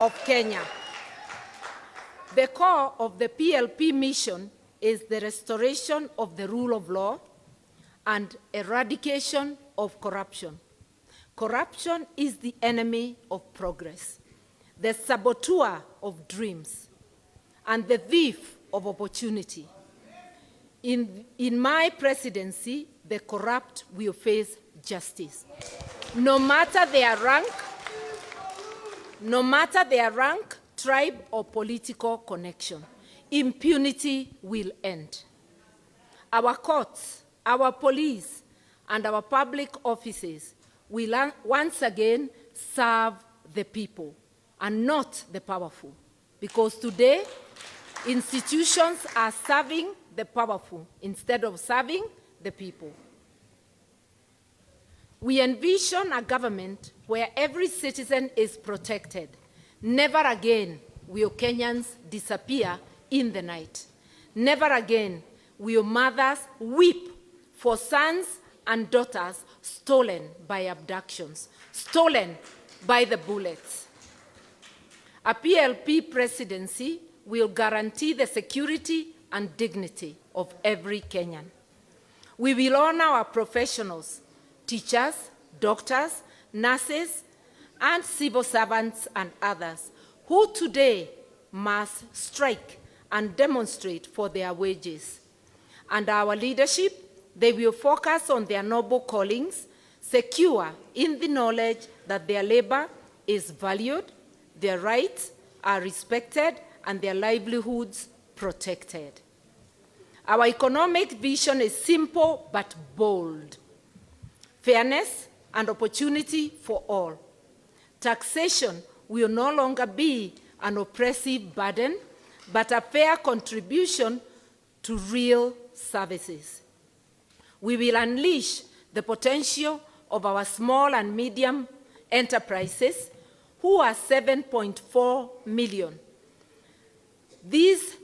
of Kenya. The core of the PLP mission is the restoration of the rule of law and eradication of corruption. Corruption is the enemy of progress, the saboteur of dreams, and the thief of opportunity. In my presidency, the corrupt will face justice. No matter their rank, tribe, or political connection, impunity will end. Our courts, our police, and our public offices will once again serve the people and not the powerful, because today institutions are serving the powerful instead of serving the people. We envision a government where every citizen is protected. Never again will Kenyans disappear in the night. Never again will mothers weep for sons and daughters stolen by abductions, stolen by the bullets. A PLP presidency will guarantee the security and dignity of every Kenyan. We will honor our professionals, teachers, doctors, nurses, and civil servants and others who today must strike and demonstrate for their wages. And our leadership, they will focus on their noble callings, secure in the knowledge that their labor is valued, their rights are respected, and their livelihoods protected. Our economic vision is simple but bold. Fairness and opportunity for all. Taxation will no longer be an oppressive burden, but a fair contribution to real services. We will unleash the potential of our small and medium enterprises, who are 7.4 million. These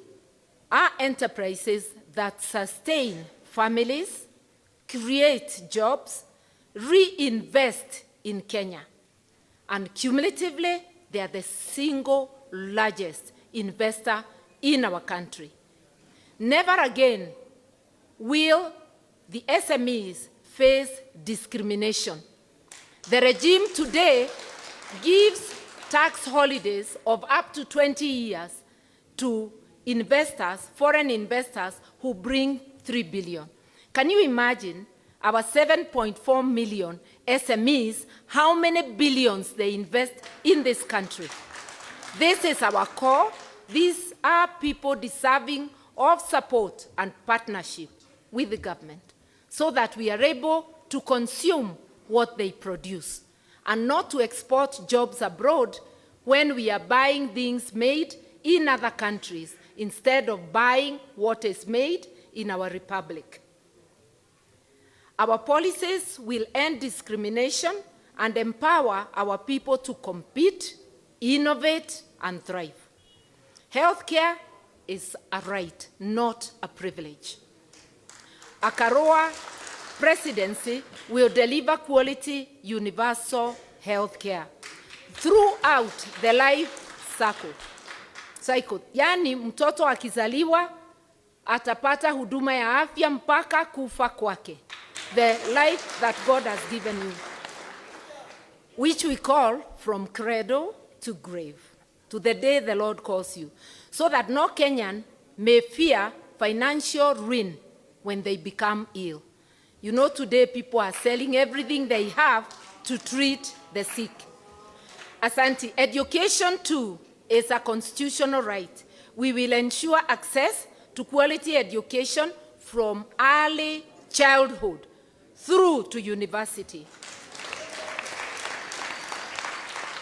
are enterprises that sustain families, create jobs, reinvest in Kenya, and cumulatively, they are the single largest investor in our country. Never again will the SMEs face discrimination. The regime today gives tax holidays of up to 20 years to investors, foreign investors, who bring 3 billion. Can you imagine our 7.4 million SMEs, how many billions they invest in this country? This is our core. These are people deserving of support and partnership with the government so that we are able to consume what they produce and not to export jobs abroad when we are buying things made in other countries instead of buying what is made in our republic. Our policies will end discrimination and empower our people to compete, innovate, and thrive. Healthcare is a right, not a privilege. A Karua presidency will deliver quality, universal healthcare throughout the life cycle. Yani mtoto akizaliwa atapata huduma ya afya mpaka kufa kwake. The life that God has given you, which we call from cradle to grave, to the day the Lord calls you, so that no Kenyan may fear financial ruin when they become ill. You know, today people are selling everything they have to treat the sick. Asante, education too is a constitutional right. We will ensure access to quality education from early childhood through to university.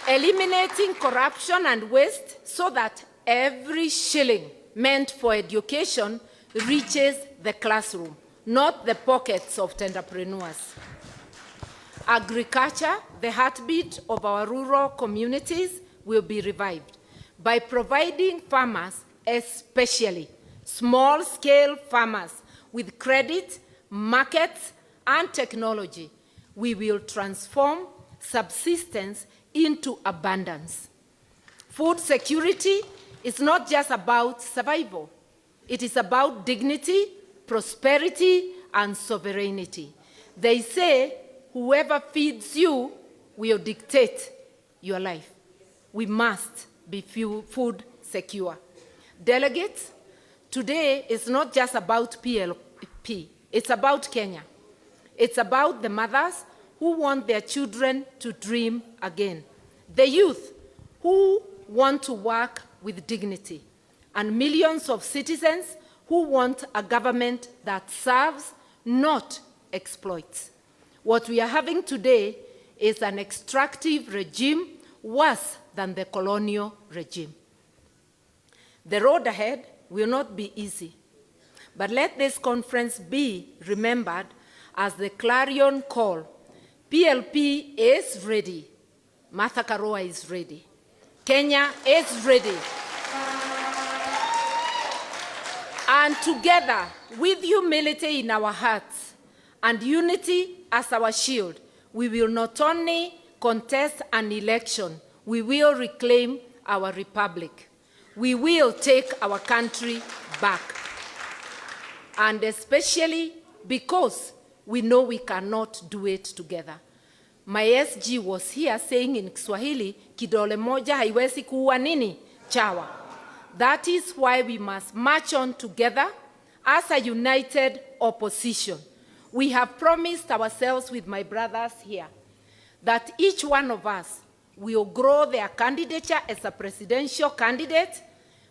Eliminating corruption and waste so that every shilling meant for education reaches the classroom, not the pockets of entrepreneurs. Agriculture, the heartbeat of our rural communities, will be revived by providing farmers, especially small-scale farmers, with credit, markets, and technology. We will transform subsistence into abundance. Food security is not just about survival. It is about dignity, prosperity, and sovereignty. They say, whoever feeds you will dictate your life. We must be food secure. Delegates, today is not just about PLP. It's about Kenya. It's about the mothers who want their children to dream again, the youth who want to work with dignity, and millions of citizens who want a government that serves, not exploits. What we are having today is an extractive regime worse than the colonial regime. The road ahead will not be easy, but let this conference be remembered as the clarion call. PLP is ready. Martha Karua is ready. Kenya is ready. And together, with humility in our hearts and unity as our shield, we will not only contest an election, we will reclaim our republic. We will take our country back. And especially because we know we cannot do it together. My SG was here saying in Kiswahili, kidole moja haiwezi kuua nini? Chawa. That is why we must march on together as a united opposition. We have promised ourselves with my brothers here that each one of us will grow their candidature as a presidential candidate,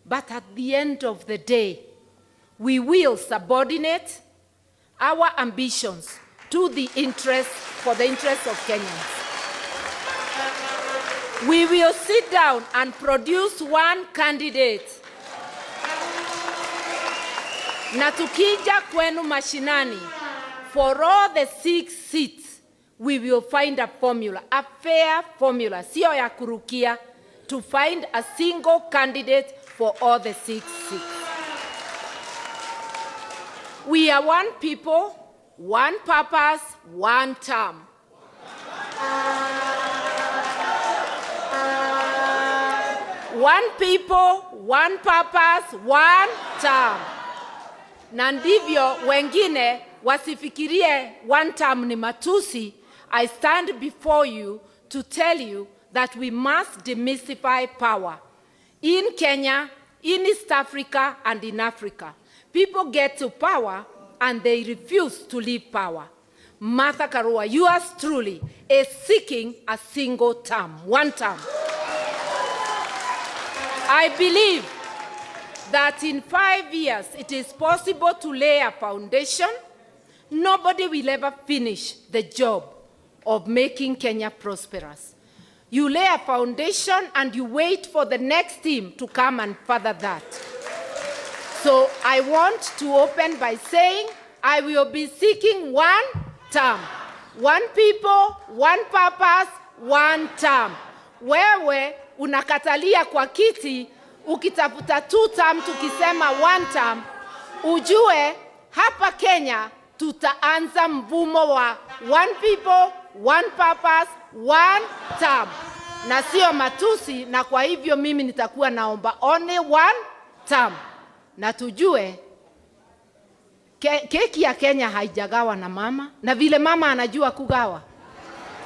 but at the end of the day, we will subordinate our ambitions to the for the interests of Kenyans. We will sit down and produce one candidate. Na tukija kwenu mashinani, for all the 6 seats, we will find a formula, a fair formula, sio ya kurukia, to find a single candidate for all the 6 seats. We are one people, one purpose, one term. One people, one purpose, one term. Na ndivyo wengine wasifikirie one term ni matusi. I stand before you to tell you that we must demystify power. In Kenya, in East Africa, and in Africa, people get to power and they refuse to leave power. Martha Karua, yours truly, is seeking a single term, one term. I believe that in 5 years it is possible to lay a foundation. Nobody will ever finish the job of making Kenya prosperous. You lay a foundation and you wait for the next team to come and further that. So I want to open by saying I will be seeking one term. One people, one purpose, one term. Wewe unakatalia kwa kiti, ukitafuta 2 term tukisema 1 term, ujue hapa Kenya tutaanza mvumo wa one people, one purpose, one term. Na sio matusi, na kwa hivyo mimi nitakuwa naomba only one term. Na tujue keki ya Kenya haijagawa na mama, na vile mama anajua kugawa.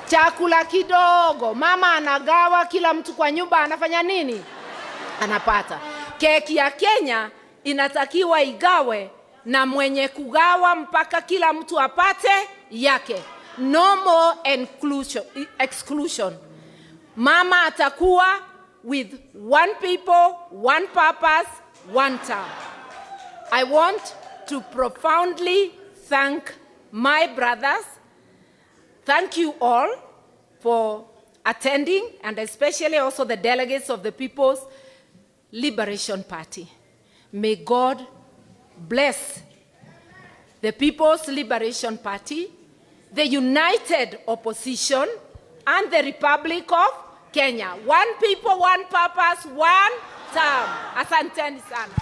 Chakula kidogo, mama anagawa, kila mtu kwa nyumba anafanya nini? Anapata. Keki ya Kenya inatakiwa igawe na mwenye kugawa mpaka kila mtu apate yake. No more exclusion. Mama atakuwa with one people, one purpose, one term. I want to profoundly thank my brothers. Thank you all for attending, and especially also the delegates of the People's Liberation Party. May God bless the People's Liberation Party, the united opposition, and the Republic of Kenya. One people, one purpose, one term. Asanteni sana.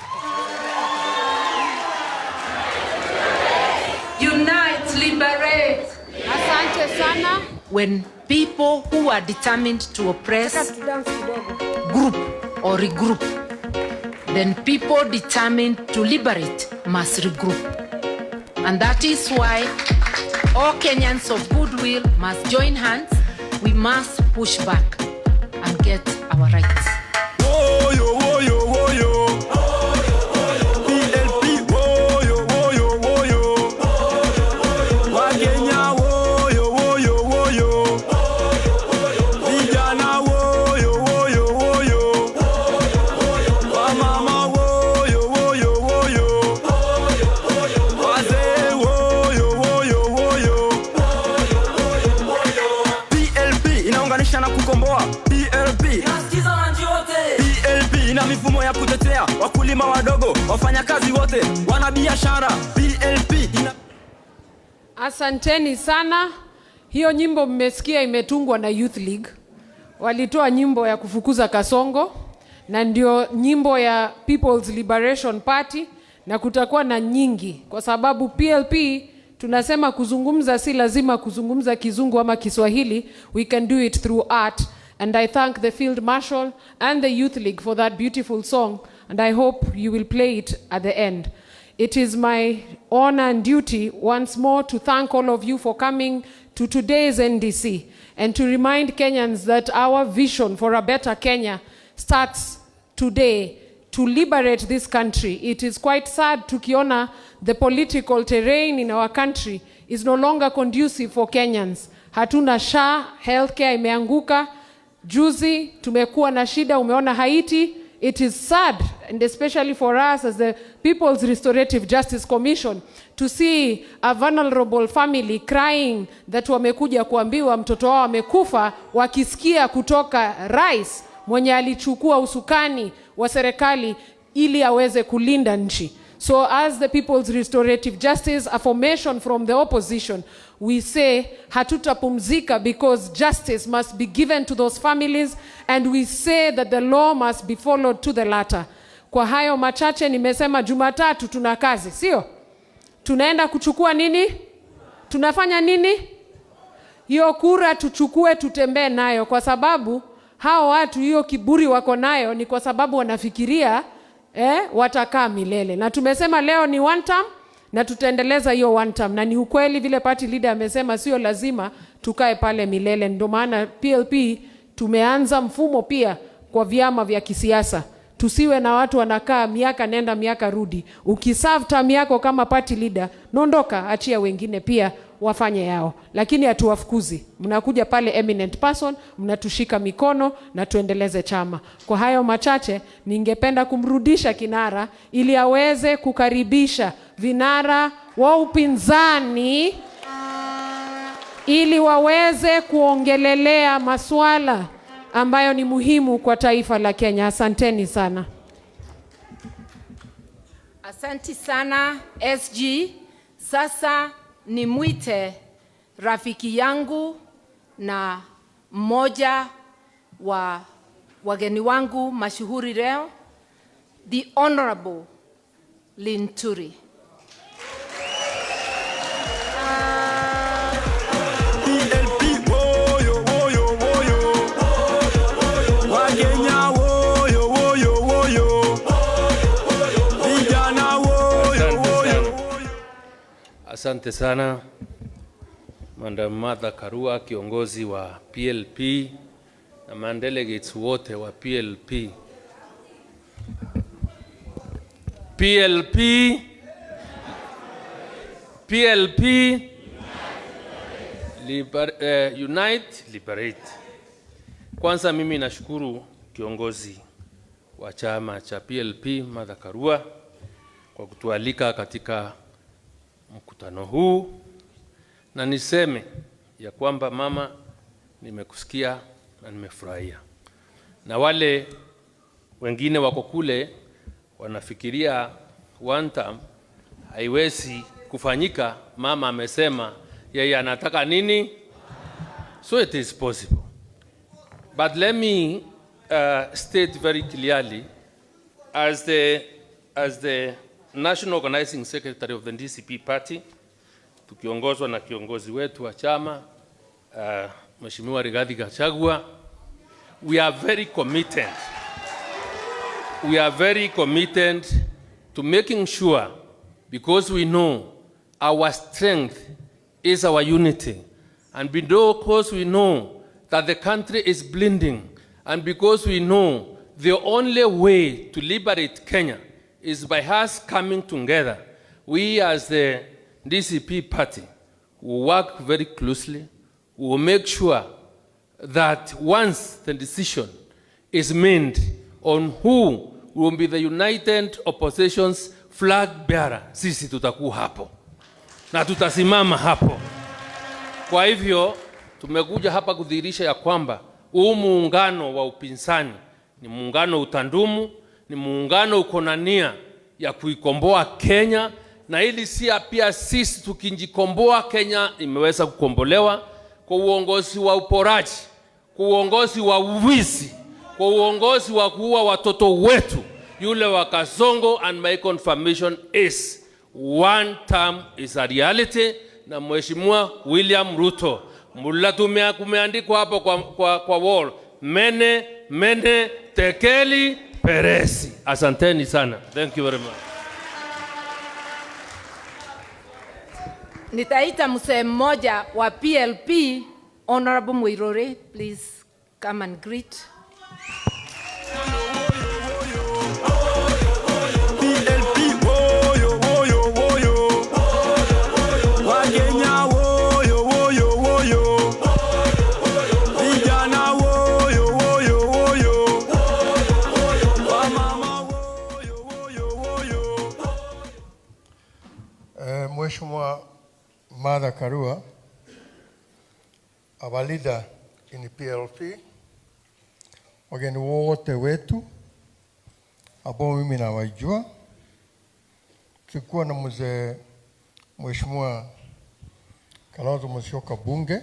Unite, liberate. Asante sana. When people who are determined to oppress group or regroup, then people determined to liberate must regroup. And that is why all Kenyans of goodwill must join hands. We must push back and get our rights. PLP mifumo ya kutetea wakulima wadogo, wafanyakazi wote, wanabiashara. PLP Asanteni sana. Hiyo nyimbo mmesikia imetungwa na Youth League. Walitoa nyimbo ya kufukuza kasongo na ndio nyimbo ya People's Liberation Party, na kutakuwa na nyingi kwa sababu PLP tunasema kuzungumza si lazima kuzungumza kizungu ama Kiswahili. We can do it through art. And I thank the Field Marshal and the Youth League for that beautiful song, and I hope you will play it at the end. It is my honor and duty once more to thank all of you for coming to today's NDC and to remind Kenyans that our vision for a better Kenya starts today to liberate this country. It is quite sad tukiona the political terrain in our country is no longer conducive for Kenyans. Hatuna SHA, healthcare imeanguka. Juzi tumekuwa na shida, umeona Haiti. It is sad, and especially for us as the People's Restorative Justice Commission, to see a vulnerable family crying that wamekuja kuambiwa mtoto wao amekufa, wakisikia kutoka rais mwenye alichukua usukani wa serikali ili aweze kulinda nchi. So as the People's Restorative Justice, a formation from the opposition, we say hatutapumzika because justice must be given to those families, and we say that the law must be followed to the latter. Kwa hayo machache nimesema Jumatatu tuna kazi, sio? Tunaenda kuchukua nini? Tunafanya nini? Hiyo kura tuchukue, tutembee nayo, kwa sababu hao watu hiyo kiburi wako nayo ni kwa sababu wanafikiria watakaa milele. Na tumesema leo ni one term na tutaendeleza hiyo one term, na ni ukweli vile party leader amesema sio lazima tukae pale milele. Ndio maana PLP tumeanza mfumo pia kwa vyama vya kisiasa. Tusiwe na watu wanakaa miaka nenda miaka rudi. Ukiserve term yako kama party leader, nondoka, achia wengine pia wafanye yao. Lakini hatuwafukuzi. Mnakuja pale eminent person, mnatushika mikono na tuendeleze chama. Kwa hayo machache ningependa kumrudisha kinara ili aweze kukaribisha vinara wa upinzani ili waweze kuongelelea masuala ambayo ni muhimu kwa taifa la Kenya. Asanteni sana. Asanti sana SG. Sasa nimwite rafiki yangu na mmoja wa wageni wangu mashuhuri leo, the Honorable Linturi. Asante sana Madam Martha Karua, kiongozi wa PLP na mandelegates wote wa PLP. Unite, liberate. Kwanza mimi nashukuru kiongozi wa chama cha PLP Martha Karua kwa kutualika katika mkutano huu, na niseme ya kwamba mama, nimekusikia na nimefurahia. Na wale wengine wako kule wanafikiria one term haiwezi kufanyika, mama amesema yeye anataka nini? So it is possible. But let me state very clearly, as the National Organizing Secretary of the DCP Party, tukiongozwa na kiongozi wetu wa chama Mheshimiwa Rigathi Gachagua, we are very committed we are very committed to making sure, because we know our strength is our unity, and because we know that the country is bleeding, and because we know the only way to liberate Kenya is by us coming together, we as the DCP party will work very closely. We will make sure that once the decision is made on who will be the united opposition's flag bearer, sisi tutakuwa hapo na tutasimama hapo. Kwa hivyo tumekuja hapa kudhihirisha ya kwamba huu muungano wa upinzani ni muungano utandumu, ni muungano uko na nia ya kuikomboa Kenya, na ili pia sisi tukijikomboa Kenya imeweza kukombolewa kwa uongozi wa uporaji, kwa uongozi wa uwizi, kwa uongozi wa kuua watoto wetu yule wa Kasongo. And my confirmation is one term is a reality. Na Mheshimiwa William Ruto, mula kumeandikwa hapo kwa wall, mene tekeli peresi. Asanteni sana. Thank you very much. Nitaita mzee mmoja wa PLP, Honorable Mwirore, please come and greet. Mheshimiwa Martha Karua, our leader in PLP, wageni wote wetu ambao mimi nawajua, tulikuwa na mzee Mheshimiwa Kalonzo Musyoka bunge,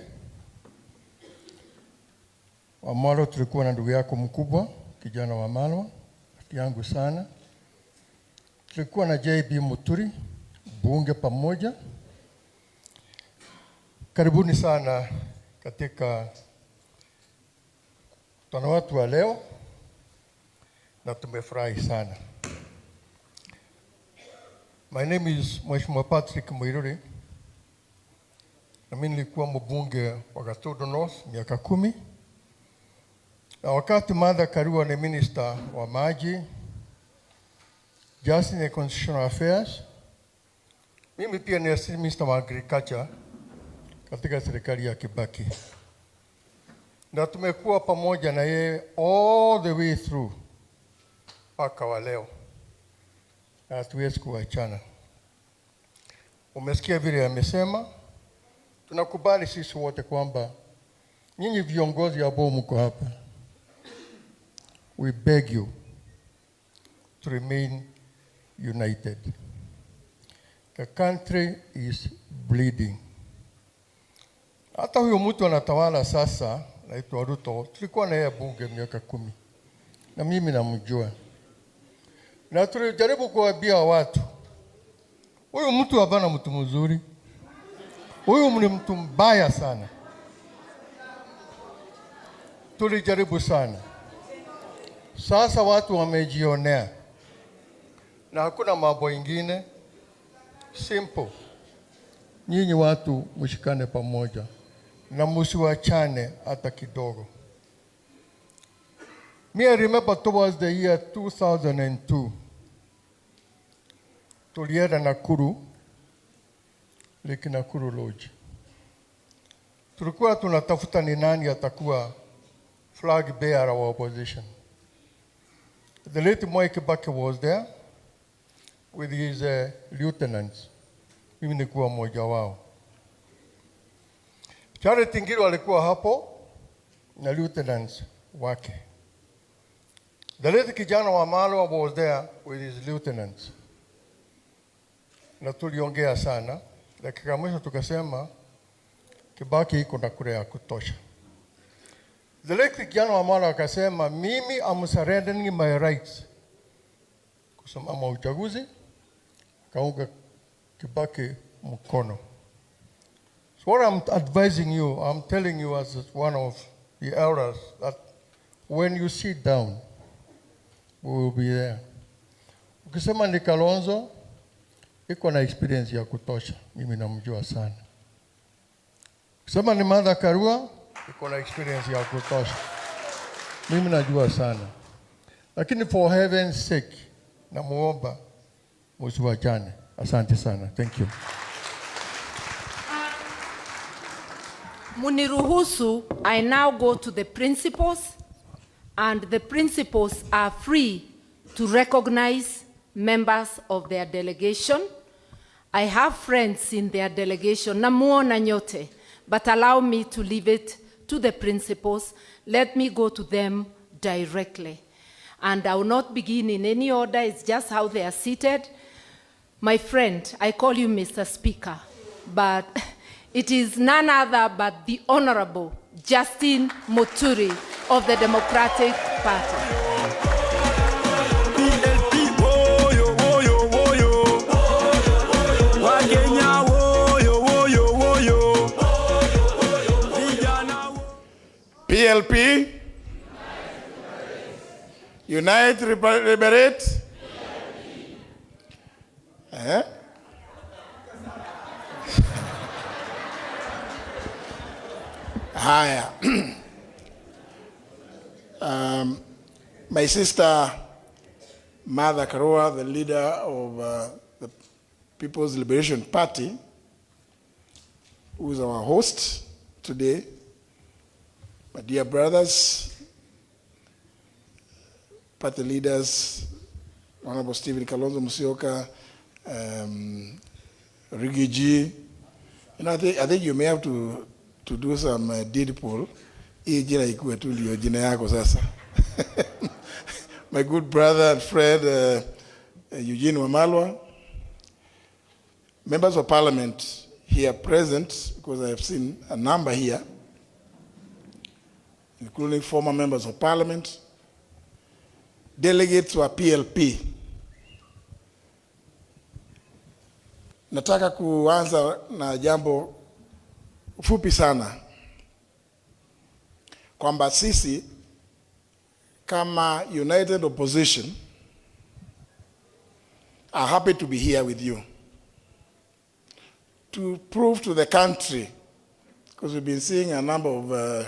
Wamalo tulikuwa na ndugu yako mkubwa kijana wa Malwa, rafiki yangu sana. Tulikuwa na JB Muturi bunge pamoja. Karibuni sana katika mkutano wetu wa leo, na tumefurahi sana. My name is Mheshimiwa Patrick Mwiruri, na mimi nilikuwa mbunge wa Gatudo North miaka 10. Na wakati Martha Karua ni minister wa maji, Justice and Constitutional Affairs, mimi pia ni minister wa agriculture katika serikali ya Kibaki. Na tumekuwa pamoja na yeye all the way through mpaka wa leo. Hatuwezi kuachana. Umesikia vile amesema, tunakubali sisi wote kwamba nyinyi viongozi ambao mko hapa, we beg you to remain united. The country is bleeding. Hata huyo mtu anatawala sasa, naitwa Ruto, tulikuwa na yeye bunge miaka 10. Na mimi namjua. Na tulijaribu kuwaambia watu, huyu mtu hapana mtu mzuri. Huyu ni mtu mbaya sana. Tulijaribu sana. Sasa watu wamejionea. Na hakuna mambo ingine. Simple. Nyinyi watu mshikane pamoja na msiwachane hata kidogo. I remember towards the year 2002, tulienda Nakuru, Lake Nakuru Lodge. Tulikuwa tunatafuta ni nani atakuwa flag bearer wa opposition. The late Mwai Kibaki was there with his lieutenants. Mimi nilikuwa mmoja wao. Charity Ngiru alikuwa hapo na lieutenants wake. The late kijana wa Malwa was there with his lieutenants. Na tuliongea sana. Dakika mwisho tukasema Kibaki iko na kura ya kutosha. The late kijana wa Malwa akasema, mimi am surrendering my rights kusimama uchaguzi. Kaunga Kibaki mkono. So what I'm advising you, I'm telling you as one of the elders, that when you sit down, we will be there. Ukisema ni Kalonzo, iko na experience ya kutosha. Mimi namjua sana. Ukisema ni Martha Karua, iko na experience ya kutosha. Mimi najua sana. Lakini for heaven's sake, namuomba msiwachane. Asante sana. Thank you. Muniruhusu, I now go to the principals, and the principals are free to recognize members of their delegation. I have friends in their delegation, namuona nyote, but allow me to leave it to the principals. Let me go to them directly. And I will not begin in any order, it's just how they are seated. My friend, I call you Mr. Speaker, but it is none other but the Honorable Justin Muturi of the Democratic Party. PLP, woyo, woyo, woyo. Wakenya, woyo, woyo, woyo. Vijana, woyo. PLP, Unite, Liberate. Haya. My sister Martha Karua, the leader of the People's Liberation Party, who is our host today, my dear brothers, party leaders, Honorable Stephen Kalonzo Musyoka, Rigiji. You know, I think you may have to do some deed poll. My good brother and friend, Eugene Wamalwa, members of parliament here present, because I have seen a number here, including former members of parliament, delegates wa PLP. Nataka kuanza na jambo fupi sana, kwamba sisi kama United Opposition are happy to be here with you to prove to the country, because we've been seeing a number of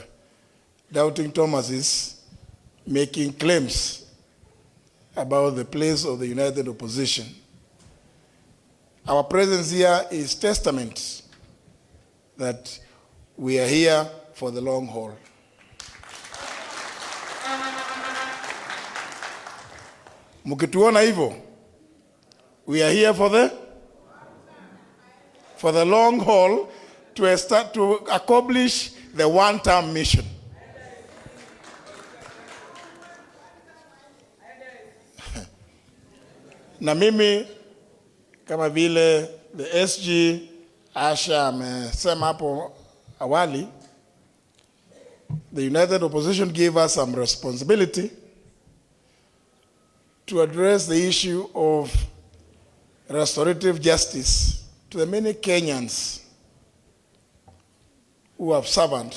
doubting Thomases making claims about the place of the United Opposition. Our presence here is testament that we are here for the long haul. Mukituona hivyo, we are here for the long haul to accomplish the one-term mission. Na mimi kama vile the SG Asha amesema hapo awali, the United Opposition gave us some responsibility to address the issue of restorative justice to the many Kenyans who have suffered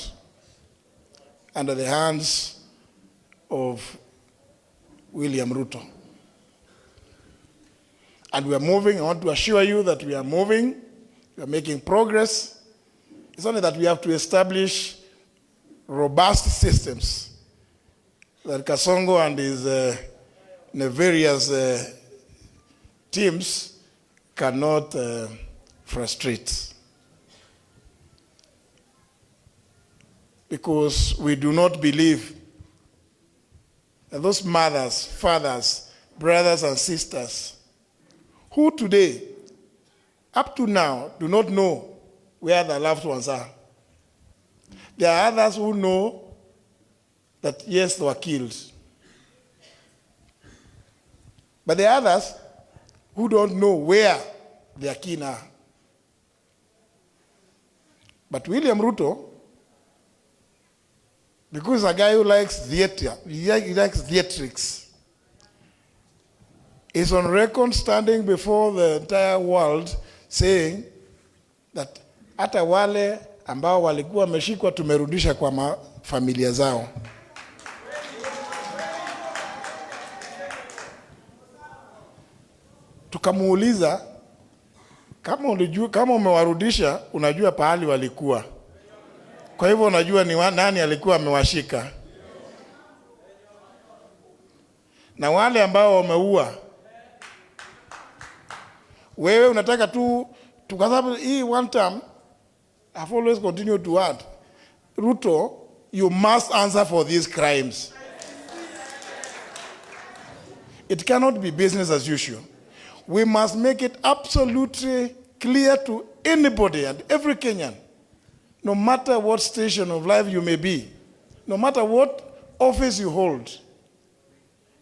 under the hands of William Ruto. And we are moving. I want to assure you that we are moving. We are making progress. It's only that we have to establish robust systems that Kasongo and his nefarious teams cannot frustrate. Because we do not believe that those mothers, fathers, brothers and sisters who today, up to now, do not know where their loved ones are. There are others who know that, yes, they were killed. But there are others who don't know where their kin are. But William Ruto, because he's a guy who likes theater, he likes theatrics, is on record standing before the entire world saying that hata wale ambao walikuwa wameshikwa tumerudisha kwa familia zao. tukamuuliza kama umewarudisha unajua pahali walikuwa. Kwa hivyo unajua ni nani alikuwa amewashika. Na wale ambao wameua, wewe unataka tu kwa sababu hii one term, I've always continued to add, Ruto, you must answer for these crimes. It cannot be business as usual. We must make it absolutely clear to anybody and every Kenyan, no matter what station of life you may be, no matter what office you hold,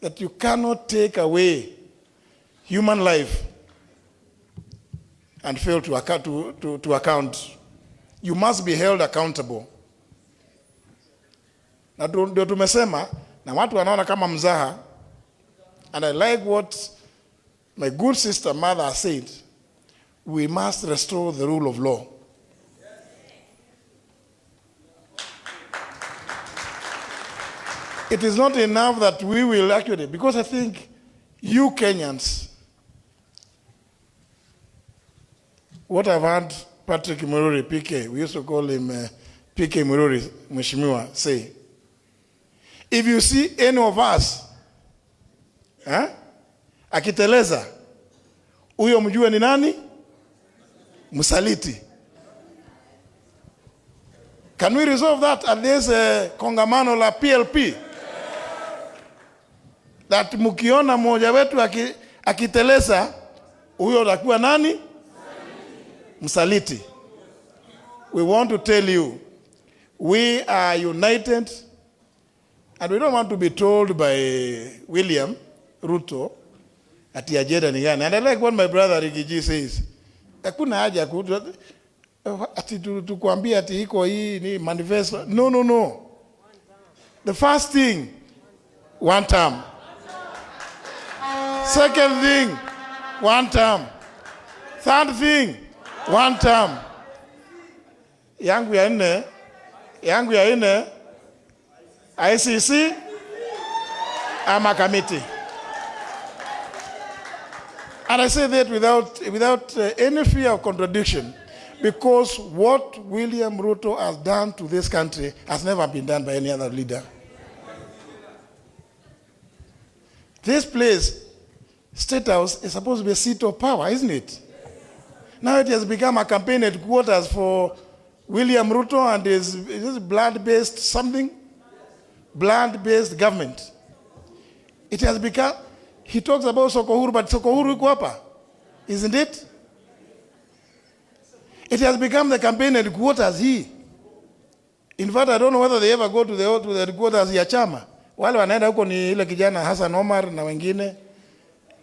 that you cannot take away human life and fail to account. You must be held accountable. Na ndio tumesema, na watu wanaona kama mzaha, and I like what my good sister mother said, we must restore the rule of law. It is not enough that we will actually, because I think you Kenyans, what I've heard Patrick Mururi, PK, we used to call him PK Mururi, Mheshimiwa, say, if you see any of us, akiteleza, huyo mjue ni nani? Msaliti. Can we resolve that at this kongamano la PLP? That mukiona mmoja wetu akiteleza, huyo atakuwa nani? Msaliti. We want to tell you, we are united, and we don't want to be told by William Ruto ati ajenda ni gani. And I like what my brother Rigiji says. Hakuna haja ati tukuambia ati iko hii ni manifesto. No. The first thing, one term. Second thing, one term. Third thing, one term. Yangu ya nne, ICC ama committee. And I say that without any fear of contradiction, because what William Ruto has done to this country has never been done by any other leader. This place, State House, is supposed to be a seat of power, isn't it? Now it has become a campaign headquarters for William Ruto and his blood-based something? Blood-based government. It has become, he talks about Sokohuru, but Sokohuru iko hapa, isn't it? It has become the campaign headquarters here. In fact, I don't know whether they ever go to the headquarters ya chama. Wale wanaenda huko ni ile kijana Hassan Omar na wengine.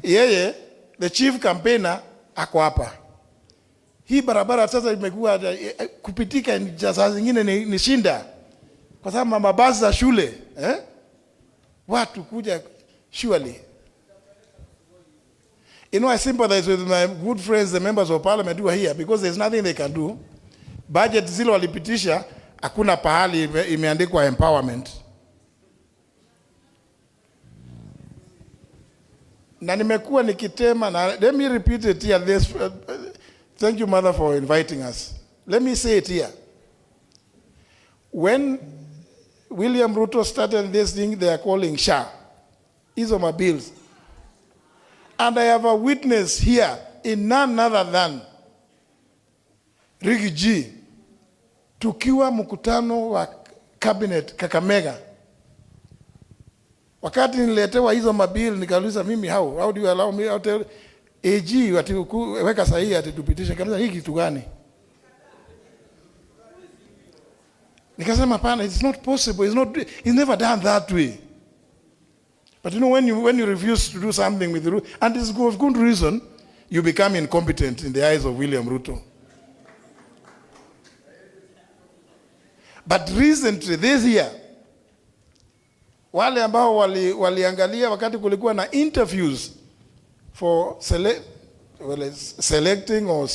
Yeye, the chief campaigner, ako hapa. Hii barabara sasa imekuwa kupitika saa zingine ni shinda. Kwa sababu mabasi za shule, watu kuja surely. You know, I sympathize with my good friends, the members of parliament who are here, because there's nothing they can do. Budget zile walipitisha, hakuna pahali imeandikwa empowerment. Na nimekuwa nikitema, na let me repeat it here. Thank you, Mother, for inviting us. Let me say it here. When William Ruto started this thing they are calling SHA, hizo mabills, and I have a witness here in none other than Rigiji, tukiwa mkutano wa cabinet Kakamega. Wakati niletewa hizo mabill nikauliza mimi how do you allow me out AG ati weka sahihi ati tupitishe kabisa hiki kitu gani? Nikasema pana, it's not possible, it's never done that way. But you know, when you refuse to do something with the rule, and it's for good reason, you become incompetent in the eyes of William Ruto. But recently, this year, wale ambao waliangalia wakati kulikuwa na interviews for selecting or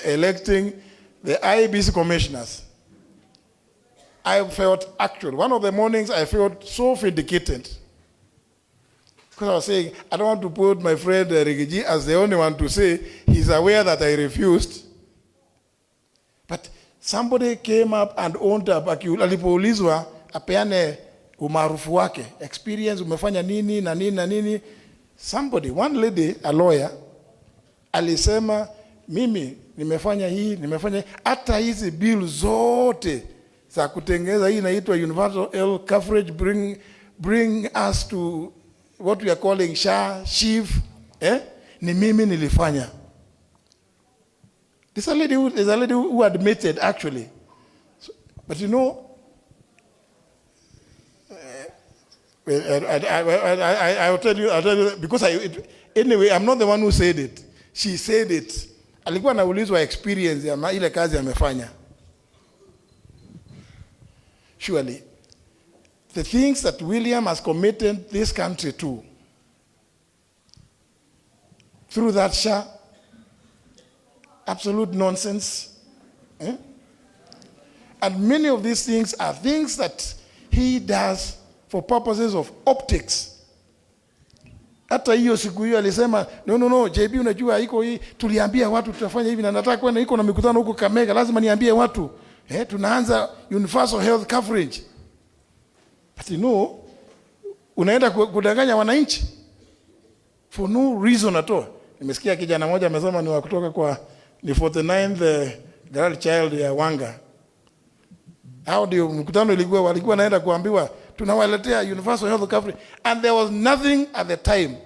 electing the IEBC commissioners, I felt actually, one of the mornings I felt so vindicated. Because I was saying, I don't want to put my friend Rigiji as the only one to say he's aware that I refused. But somebody came up and owned up, alipoulizwa apeane umaarufu wake, experience, umefanya nini na nini na nini. Somebody, one lady, a lawyer, alisema, mimi nimefanya hii, hata hizi bill zote za kutengeneza hii inaitwa universal health coverage, bring us to what we are calling SHA, SHIF, ni mimi nilifanya. There's a lady who admitted, actually. So, but you know, I'll tell you, because anyway, I'm not the one who said it. She said it. Alikuwa anaulizwa experience ya ile kazi amefanya. Surely, the things that William has committed this country to, through that SHA, absolute nonsense. And many of these things are things that he does for purposes of optics. Hata hiyo siku hiyo alisema, no, JB unajua iko hii, tuliambia watu tutafanya hivi na nataka kwenda iko na mikutano huko Kamega, lazima niambie watu, tunaanza universal health coverage. But you know, unaenda kudanganya wananchi for no reason at all. Nimesikia kijana mmoja amesema ni wa kutoka kwa ni 49th girl child ya Wanga. Hao ndio mkutano walikuwa naenda kuambiwa tunawaletea universal health coverage, and there was nothing at the time.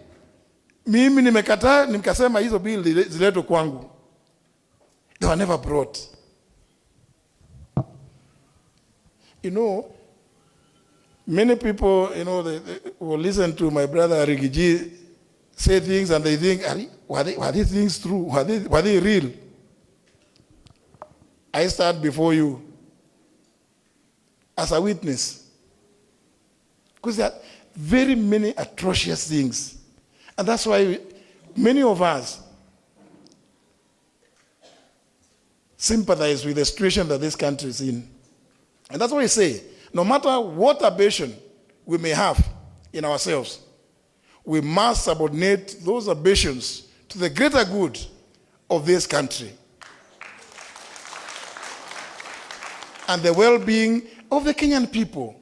Mimi nimekataa, nikasema hizo bill ziletwe kwangu. They were never brought. You know, many people, you know, they will listen to my brother Rigiji say things and they think, were these things true? Were they real? I stand before you as a witness. Because there are very many atrocious things. And that's why many of us sympathize with the situation that this country is in. And that's why I say, no matter what ambition we may have in ourselves, we must subordinate those ambitions to the greater good of this country and the well-being of the Kenyan people.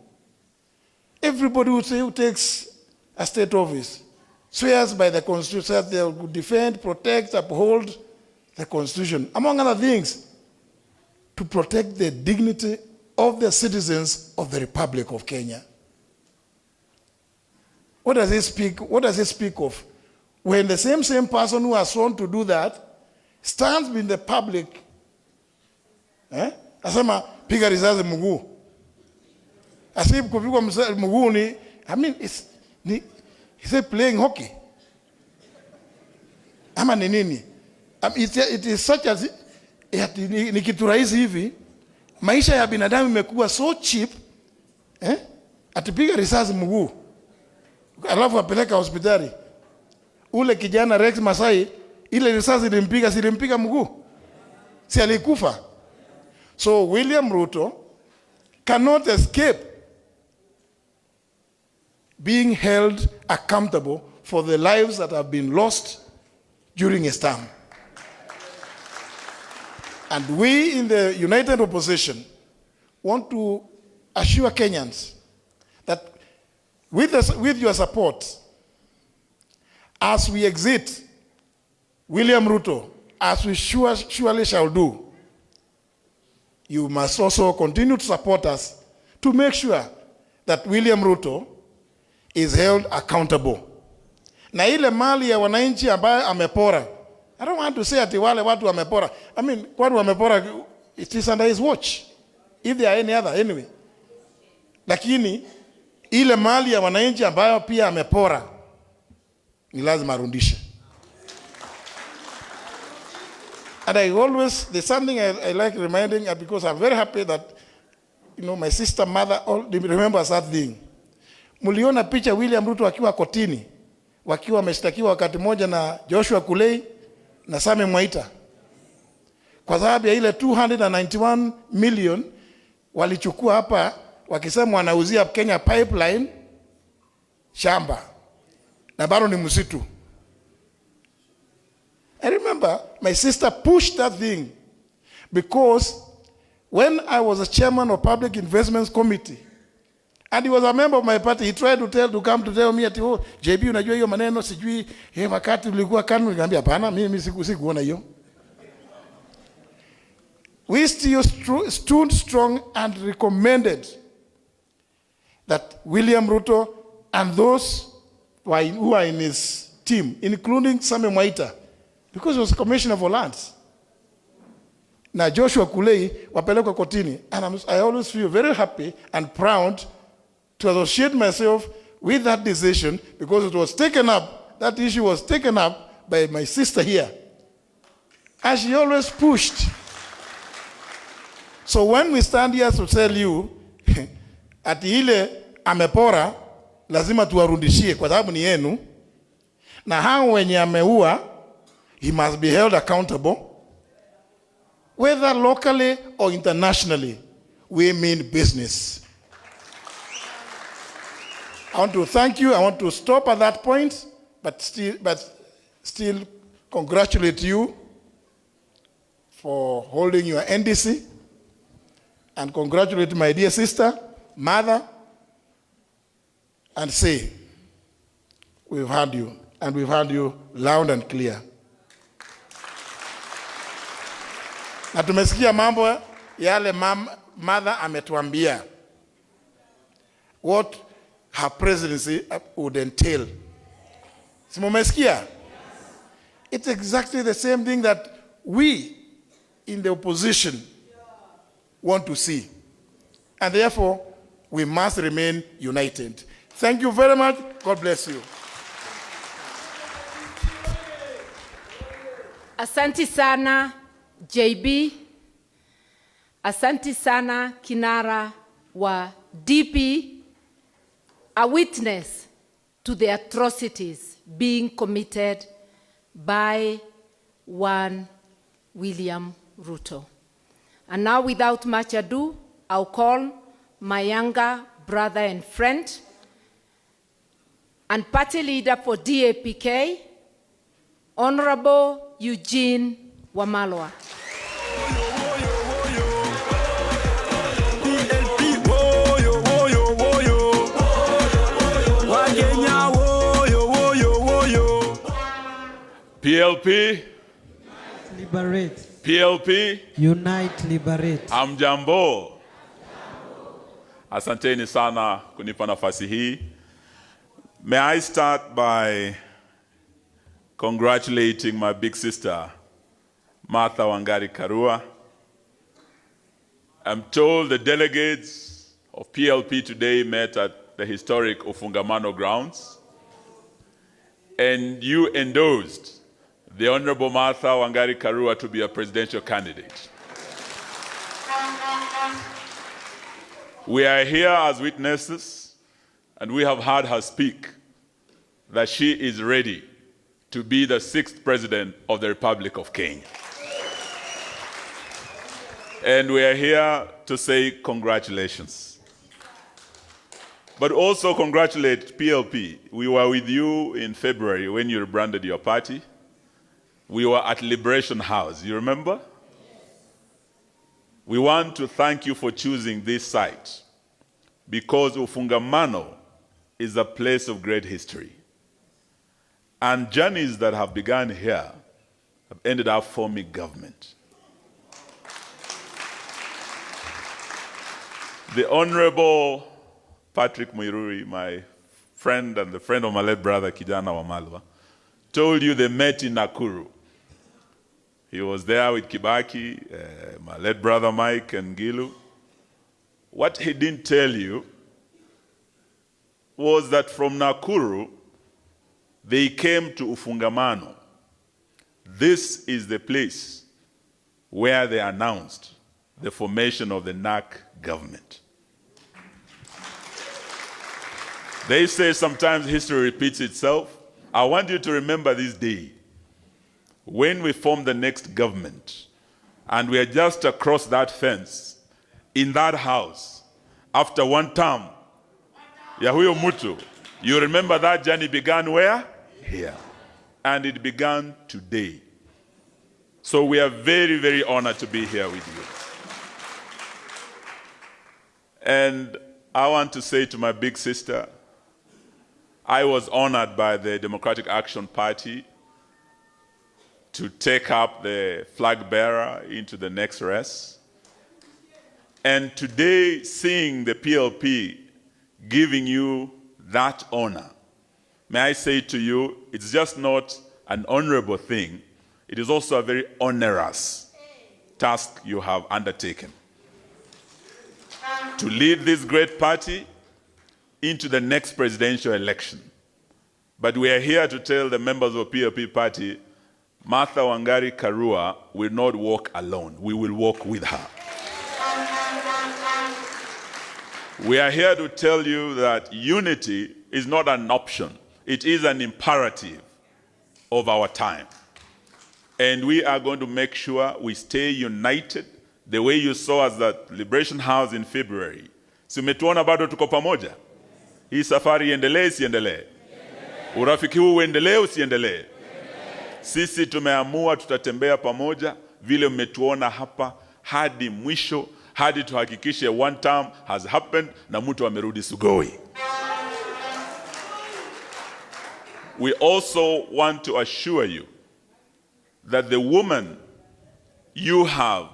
Everybody who takes a state office swears by the Constitution that they will defend, protect, uphold the Constitution, among other things, to protect the dignity of the citizens of the Republic of Kenya. What does it speak of? When the same person who has sworn to do that stands in the public, asema piga risasi mguu. Asib kupigwa mguu ni, I mean, is he playing hockey? Ama ni nini? It is such as, ni kitu rahisi hivi, maisha ya binadamu imekuwa so cheap, atipiga risasi mguu, alafu apeleka hospitali. Ule kijana Rex Masai, ile risasi ilimpiga mguu, si alikufa. So William Ruto cannot escape being held accountable for the lives that have been lost during his term. And we in the United Opposition want to assure Kenyans that with your support, as we exit William Ruto, as we surely shall do, you must also continue to support us to make sure that William Ruto is held accountable. Na ile mali ya wananchi ambayo amepora, I don't want to say ati wale watu amepora. I mean, watu amepora, it is under his watch. If there are any other, anyway. Lakini, ile mali ya wananchi ambayo pia amepora, ni lazima arudishe. And I always, there's something I like reminding, because I'm very happy that, you know, my sister, mother, all remembers that thing. Muliona picha William Ruto wakiwa kotini, wakiwa wameshtakiwa wakati moja na Joshua Kulei na Same Mwaita, kwa sababu ya ile 291 million walichukua hapa, wakisema wanauzia Kenya Pipeline shamba. Na bado ni msitu. I remember my sister pushed that thing because when I was a chairman of Public Investments Committee, and he was a member of my party, he tried to come to tell me, oh, JB, unajua hiyo maneno, sijui, wakati ulikuwa KANU, nikamwambia hapana, mimi sikuona hiyo. We still stood strong and recommended that William Ruto and those who are in his team, including Same Mwaita, because he was Commissioner for Lands, na Joshua Kulei wapelekwa kotini. And I always feel very happy and proud to associate myself with that decision, because it was taken up, that issue was taken up by my sister here. And she always pushed. So when we stand here to tell you, ati ile amepora, lazima tuwarudishie kwa sababu ni yenu, na hao wenye ameua, he must be held accountable, whether locally or internationally, we mean business. I want to thank you. I want to stop at that point, but still congratulate you for holding your NDC, and congratulate my dear sister, mother, and say, we've heard you, and we've heard you loud and clear. Na tumesikia mambo yale mother ametuambia, what her presidency would entail. Simumesikia? It's exactly the same thing that we in the opposition want to see. And therefore, we must remain united. Thank you very much. God bless you. Asante sana, JB. Asante sana, kinara wa DP, a witness to the atrocities being committed by one William Ruto. And now, without much ado, I'll call my younger brother and friend and party leader for DAPK, Honorable Eugene Wamalwa. PLP, liberate. PLP, Unite, liberate. Amjambo. Asanteni sana kunipa nafasi hii. May I start by congratulating my big sister, Martha Wangari Karua. I'm told the delegates of PLP today met at the historic Ufungamano grounds, and you endorsed the Honorable Martha Wangari Karua to be a presidential candidate. We are here as witnesses, and we have heard her speak that she is ready to be the 6th president of the Republic of Kenya. And we are here to say congratulations. But also congratulate PLP. We were with you in February when you rebranded your party. We were at Liberation House, you remember? We want to thank you for choosing this site, because Ufungamano is a place of great history. And journeys that have begun here have ended up forming government. The Honorable Patrick Muiruri, my friend and the friend of my late brother Kijana Wamalwa, told you they met in Nakuru. He was there with Kibaki, my late brother Mike and Gilu. What he didn't tell you was that from Nakuru, they came to Ufungamano. This is the place where they announced the formation of the NAC government. They say sometimes history repeats itself. I want you to remember this day when we formed the next government, and we are just across that fence, in that house, after one term, ya huyo mutu, You remember that journey began where? Here. And it began today. So we are very, very honored to be here with you. And I want to say to my big sister, I was honored by the Democratic Action Party to take up the flag bearer into the next race. And today, seeing the PLP giving you that honor, may I say to you, it's just not an honorable thing, it is also a very onerous task you have undertaken. To lead this great party into the next presidential election. But we are here to tell the members of the PLP party, Martha Wangari Karua will not walk alone. We will walk with her. We are here to tell you that unity is not an option. It is an imperative of our time. And we are going to make sure we stay united the way you saw us at Liberation House in February. Si umetuona bado tuko pamoja? Hii safari iendelee isiendelee? Urafiki huu uendelee usiendelee? Sisi tumeamua tutatembea pamoja vile mmetuona hapa hadi mwisho, hadi tuhakikishe one term has happened na mtu amerudi sugoi. We also want to assure you that the woman you have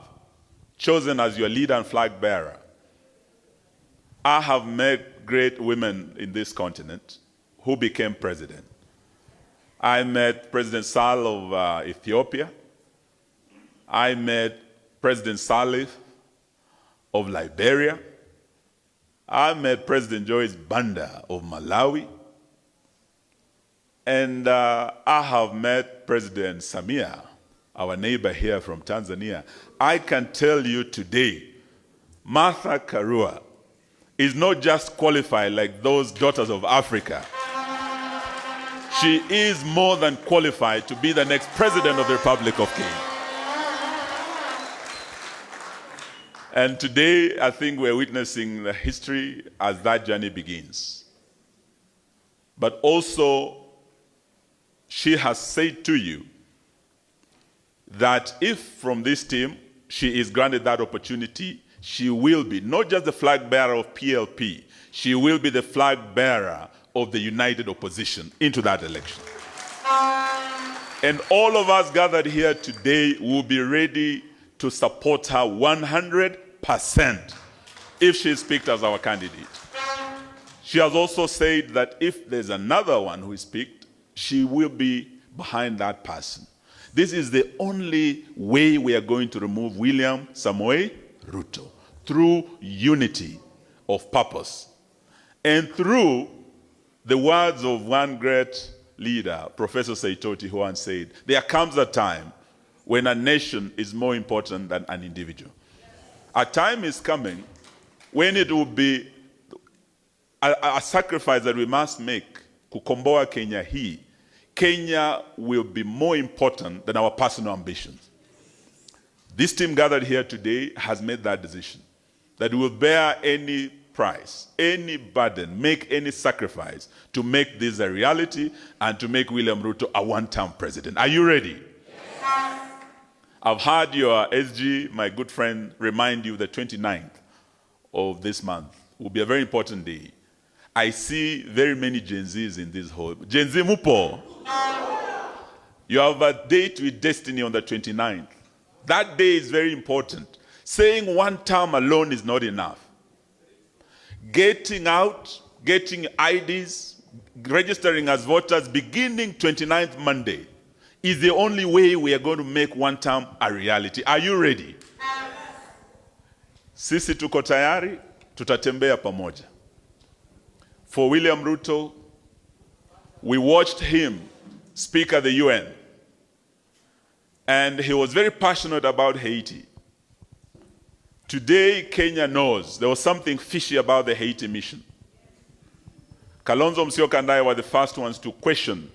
chosen as your leader and flag bearer, I have met great women in this continent who became president. I met President Sall of Ethiopia. I met President Salif of Liberia. I met President Joyce Banda of Malawi. And I have met President Samia, our neighbor here from Tanzania. I can tell you today, Martha Karua is not just qualified like those daughters of Africa. She is more than qualified to be the next president of the Republic of Kenya. And today, I think we're witnessing the history as that journey begins. But also, she has said to you that if from this team she is granted that opportunity, she will be not just the flag bearer of PLP, she will be the flag bearer of the united opposition into that election. And all of us gathered here today will be ready to support her 100% if she is picked as our candidate. She has also said that if there's another one who is picked, she will be behind that person. This is the only way we are going to remove William Samoei Ruto, through unity of purpose. And through the words of one great leader, Professor Saitoti, who once said, there comes a time when a nation is more important than an individual. A time is coming when it will be a sacrifice that we must make, kukomboa Kenya hii. Kenya will be more important than our personal ambitions. This team gathered here today has made that decision, that we will bear any price, any burden, make any sacrifice to make this a reality and to make William Ruto a one-term president. Are you ready? Yes. I've heard your SG, my good friend, remind you the 29th of this month will be a very important day. I see very many Gen Zs in this hall. Gen Z mupo. You have a date with destiny on the 29th. That day is very important. Saying one term alone is not enough. Getting out, getting IDs, registering as voters beginning 29th Monday is the only way we are going to make one term a reality. Are you ready? Sisi tuko tayari, tutatembea pamoja. For William Ruto, we watched him speak at the UN, and he was very passionate about Haiti. Today, Kenya knows there was something fishy about the Haiti mission. Kalonzo Musyoka and I were the first ones to question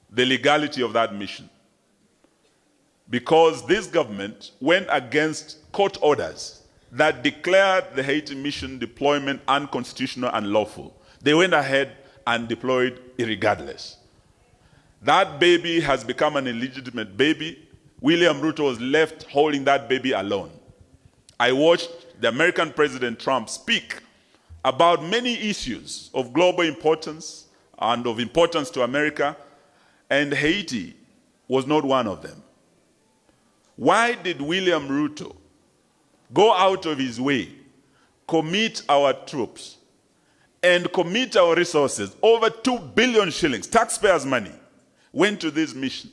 the legality of that mission, because this government went against court orders that declared the Haiti mission deployment unconstitutional and lawful. They went ahead and deployed irregardless. That baby has become an illegitimate baby. William Ruto was left holding that baby alone. I watched the American President Trump speak about many issues of global importance and of importance to America, and Haiti was not one of them. Why did William Ruto go out of his way, commit our troops, and commit our resources? Over 2 billion shillings, taxpayers' money, went to this mission.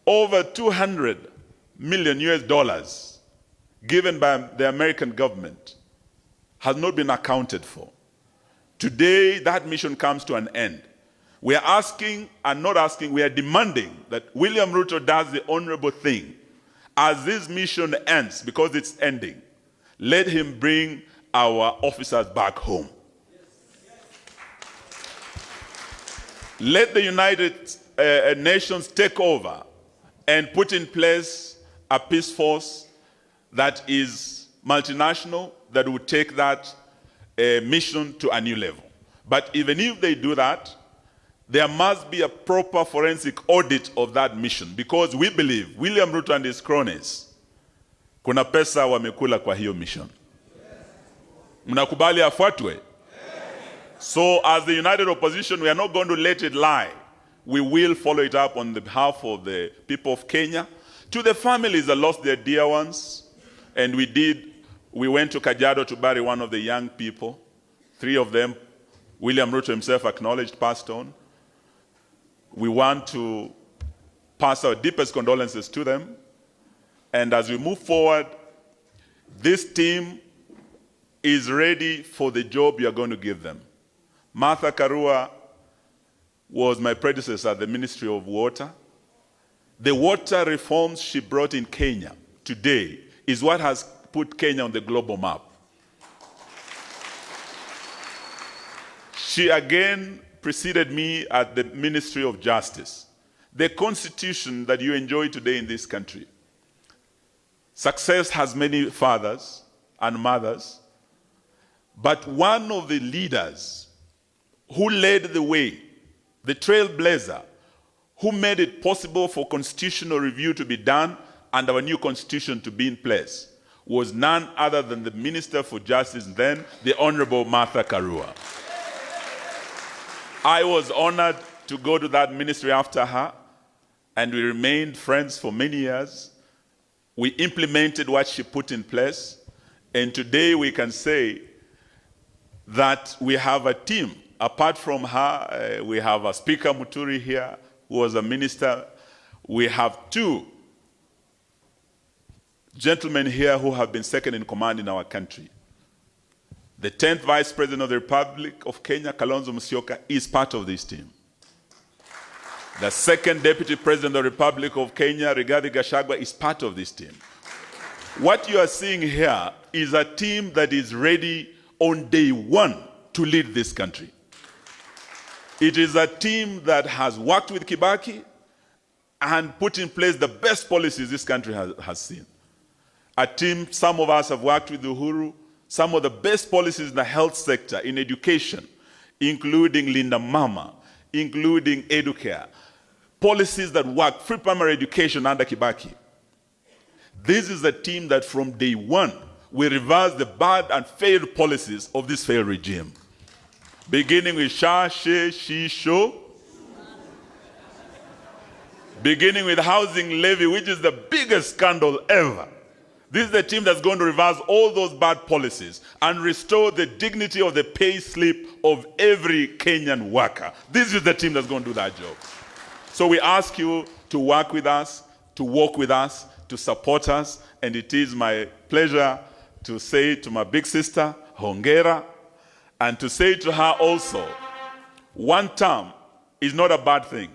Over $200 million US given by the American government has not been accounted for. Today, that mission comes to an end. We are asking, and not asking, we are demanding that William Ruto does the honorable thing. As this mission ends, because it's ending, let him bring our officers back home. Let the United Nations take over and put in place a peace force that is multinational, that will take that mission to a new level. But even if they do that, there must be a proper forensic audit of that mission, because we believe William Ruto and his cronies, kuna pesa wamekula kwa hiyo mission. Mnakubali afuatwe? So as the united opposition, we are not going to let it lie. We will follow it up on the behalf of the people of Kenya. To the families that lost their dear ones, and we went to Kajiado to bury one of the young people. 3 of them, William Ruto himself acknowledged, passed on. We want to pass our deepest condolences to them. And as we move forward, this team is ready for the job you are going to give them. Martha Karua was my predecessor at the Ministry of Water. The water reforms she brought in Kenya today is what has put Kenya on the global map. She again preceded me at the Ministry of Justice. The constitution that you enjoy today in this country. Success has many fathers and mothers, but one of the leaders who led the way, the trailblazer, who made it possible for constitutional review to be done and our new constitution to be in place, was none other than the Minister for Justice then, the Honorable Martha Karua. I was honored to go to that ministry after her, and we remained friends for many years. We implemented what she put in place, and today we can say that we have a team. Apart from her, we have a Speaker Muturi here, who was a minister. We have 2 gentlemen here who have been second in command in our country. The 10th Vice President of the Republic of Kenya, Kalonzo Musyoka, is part of this team. The 2nd Deputy President of the Republic of Kenya, Rigathi Gachagua, is part of this team. What you are seeing here is a team that is ready on day 1 to lead this country. It is a team that has worked with Kibaki and put in place the best policies this country has seen. A team, some of us have worked with Uhuru, some of the best policies in the health sector, in education, including Linda Mama, including Educare, policies that work, free primary education under Kibaki. This is a team that from day 1 will reverse the bad and failed policies of this failed regime. Beginning with Sha, She, She, Sho. Beginning with housing levy, which is the biggest scandal ever. This is the team that's going to reverse all those bad policies and restore the dignity of the pay slip of every Kenyan worker. This is the team that's going to do that job. So we ask you to work with us, to walk with us, to support us, and it is my pleasure to say to my big sister, Hongera, and to say to her also, 1 term is not a bad thing.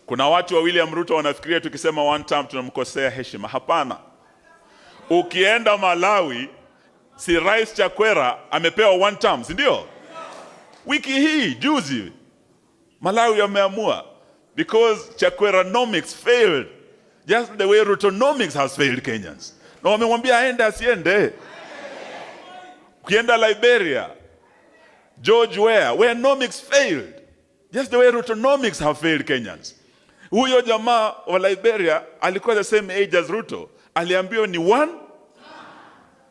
Kuna watu wa William Ruto wanafikiria tukisema 1 term tunamkosea heshima. Hapana. Ukienda Malawi, si Rais Chakwera amepewa 1 term, si ndio? Wiki hii, juzi, Malawi wameamua. Because Chakweranomics failed, just the way Rutonomics has failed Kenyans. Na wamemwambia aende asiende. Ukienda Liberia, George where nomics failed. Just the way Rutonomics have failed Kenyans. Huyo jamaa wa Liberia alikuwa the same age as Ruto. Aliambiwa ni one.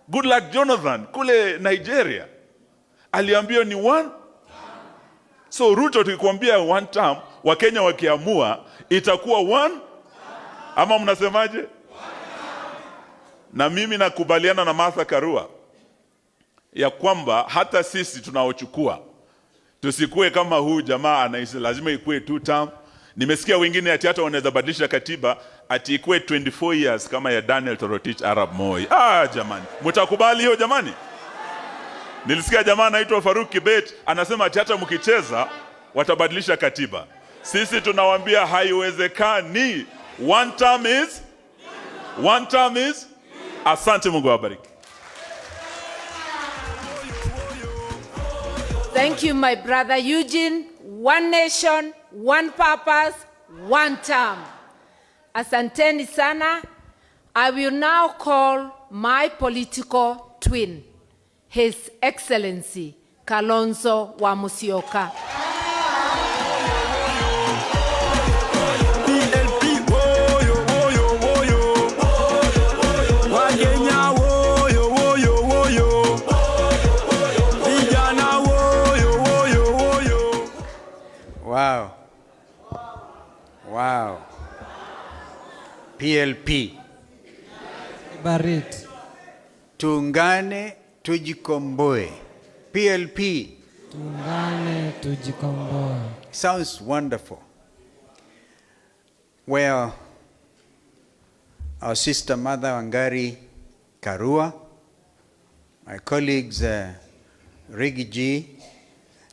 Good luck Jonathan kule Nigeria. Aliambiwa ni one. So Ruto tukikwambia one term, Wakenya wakiamua itakuwa one. Ama mnasemaje? Na mimi nakubaliana na Martha Karua ya kwamba hata sisi tunaochukua tusikue kama huu jamaa anaisi lazima ikue 2 term. Nimesikia wengine ati hata wanaweza badilisha katiba ati ikue 24 years kama ya Daniel Toroitich Arap Moi. Jamani, mtakubali hiyo jamani? Nilisikia jamaa anaitwa Faruk Kibet anasema ati hata mkicheza watabadilisha katiba. Sisi tunawaambia haiwezekani. One term is asante, Mungu awabariki. Thank you, my brother Eugene. One nation, one purpose, one term. Asanteni sana. I will now call my political twin, His Excellency Kalonzo wa Musyoka. PLP, woyo, woyo, woyo. Wakenya, woyo, woyo, woyo. Vijana, woyo, woyo, woyo. Wow. Wow. PLP. Liberate. Tuungane tujikomboe. PLP. Tuungane tujikomboe. Sounds wonderful. Well, our sister Mother Wangari Karua, my colleagues Rigiji,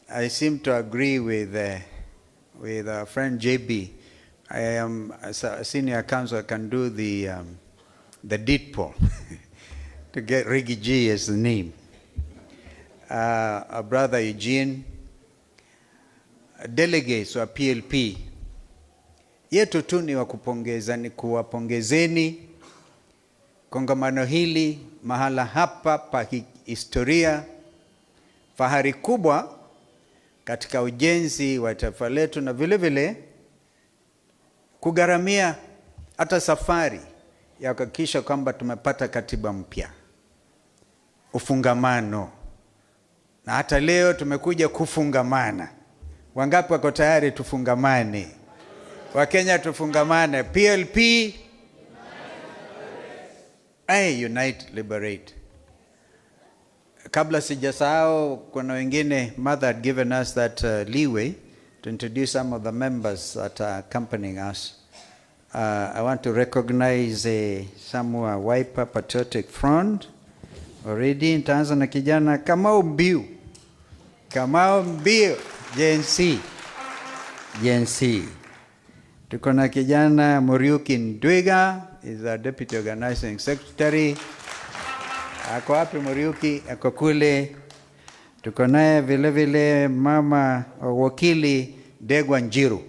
I seem to agree with our friend JB. I am, as a senior counsel, I can do the deed poll to get Rigiji as the name. Our brother Eugene, delegates wa PLP, yetu tu ni wakupongeza, ni kuwapongezeni kongamano hili mahala hapa pa historia, fahari kubwa katika ujenzi wa taifa letu, na vile vile kugharamia hata safari ya kuhakikisha kwamba tumepata katiba mpya, ufungamano, na hata leo tumekuja kufungamana. Wangapi wako tayari tufungamane? Wakenya tufungamane. PLP, unite, liberate. Kabla sijasahau, kuna wengine, Mother had given us that leeway to introduce some of the members that are accompanying us. I want to recognize some who are Wiper Patriotic Front. Already, nitaanza na kijana Kamau Mbiu. Kamau Mbiu, Gen C. Tuko na kijana Muriuki Ndwiga, is our Deputy Organizing Secretary. Ako wapi Muriuki? Ako kule. Tuko naye vile vile mama wakili Degwa Njiru.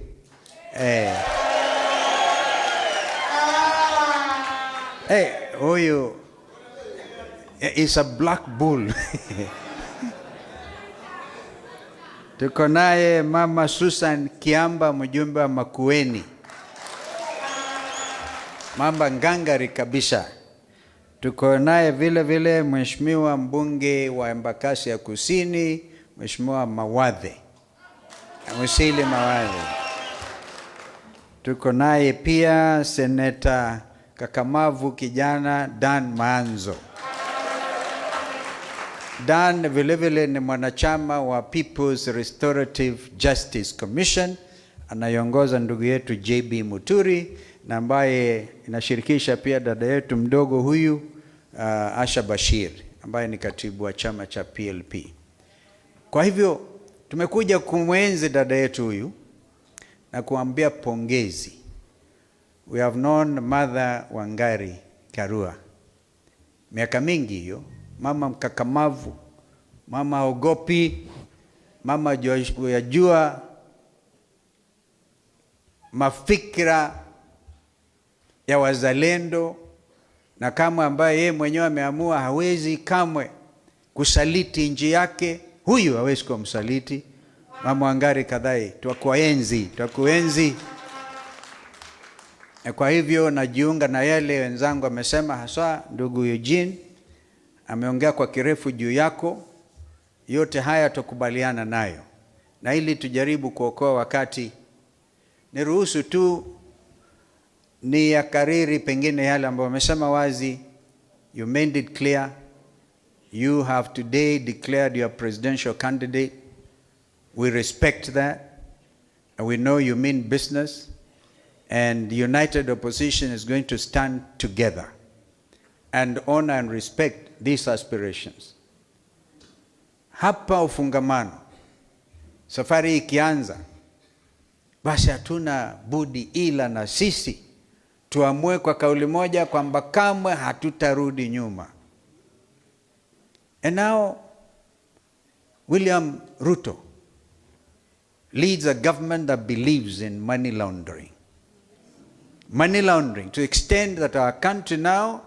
Huyu is a black bull. Tuko naye mama Susan Kiamba, mjumbe wa Makueni. Mamba ngangari kabisa. Tuko naye vile vile mheshimiwa mbunge wa Embakasi ya Kusini, mheshimiwa Mawadhe. Musili Mawadhe. Tuko naye pia seneta kakamavu kijana Dan Manzo. Dan vile vile ni mwanachama wa People's Restorative Justice Commission, anaiongoza ndugu yetu JB Muturi, na ambaye inashirikisha pia dada yetu mdogo huyu Asha Bashir, ambaye ni katibu wa chama cha PLP. Kwa hivyo tumekuja kumwenzi dada yetu huyu na kuambia pongezi. We have known Mother Wangari Karua miaka mingi hiyo, mama mkakamavu, mama ogopi, mama yajua mafikra ya wazalendo, na kama ambaye yeye mwenyewe ameamua hawezi kamwe kusaliti nchi yake, Huyu hawezi kuwa msaliti. Mama Wangari Kadhai, twakuenzi. Kwa hivyo najiunga na yale wenzangu amesema, hasa ndugu Eugene ameongea kwa kirefu juu yako. Yote haya tukubaliana nayo, na ili tujaribu kuokoa wakati, niruhusu tu ni yakariri pengine yale ambayo wamesema wazi. You made it clear. You have today declared your presidential candidate. We respect that. And we know you mean business. And the united opposition is going to stand together and honor and respect these aspirations. Hapa ufungamano. Safari ikianza, basi hatuna budi ila na sisi tuamue kwa kauli moja kwamba kamwe hatutarudi nyuma. And now, William Ruto leads a government that believes in money laundering. Money laundering to the extent that our country now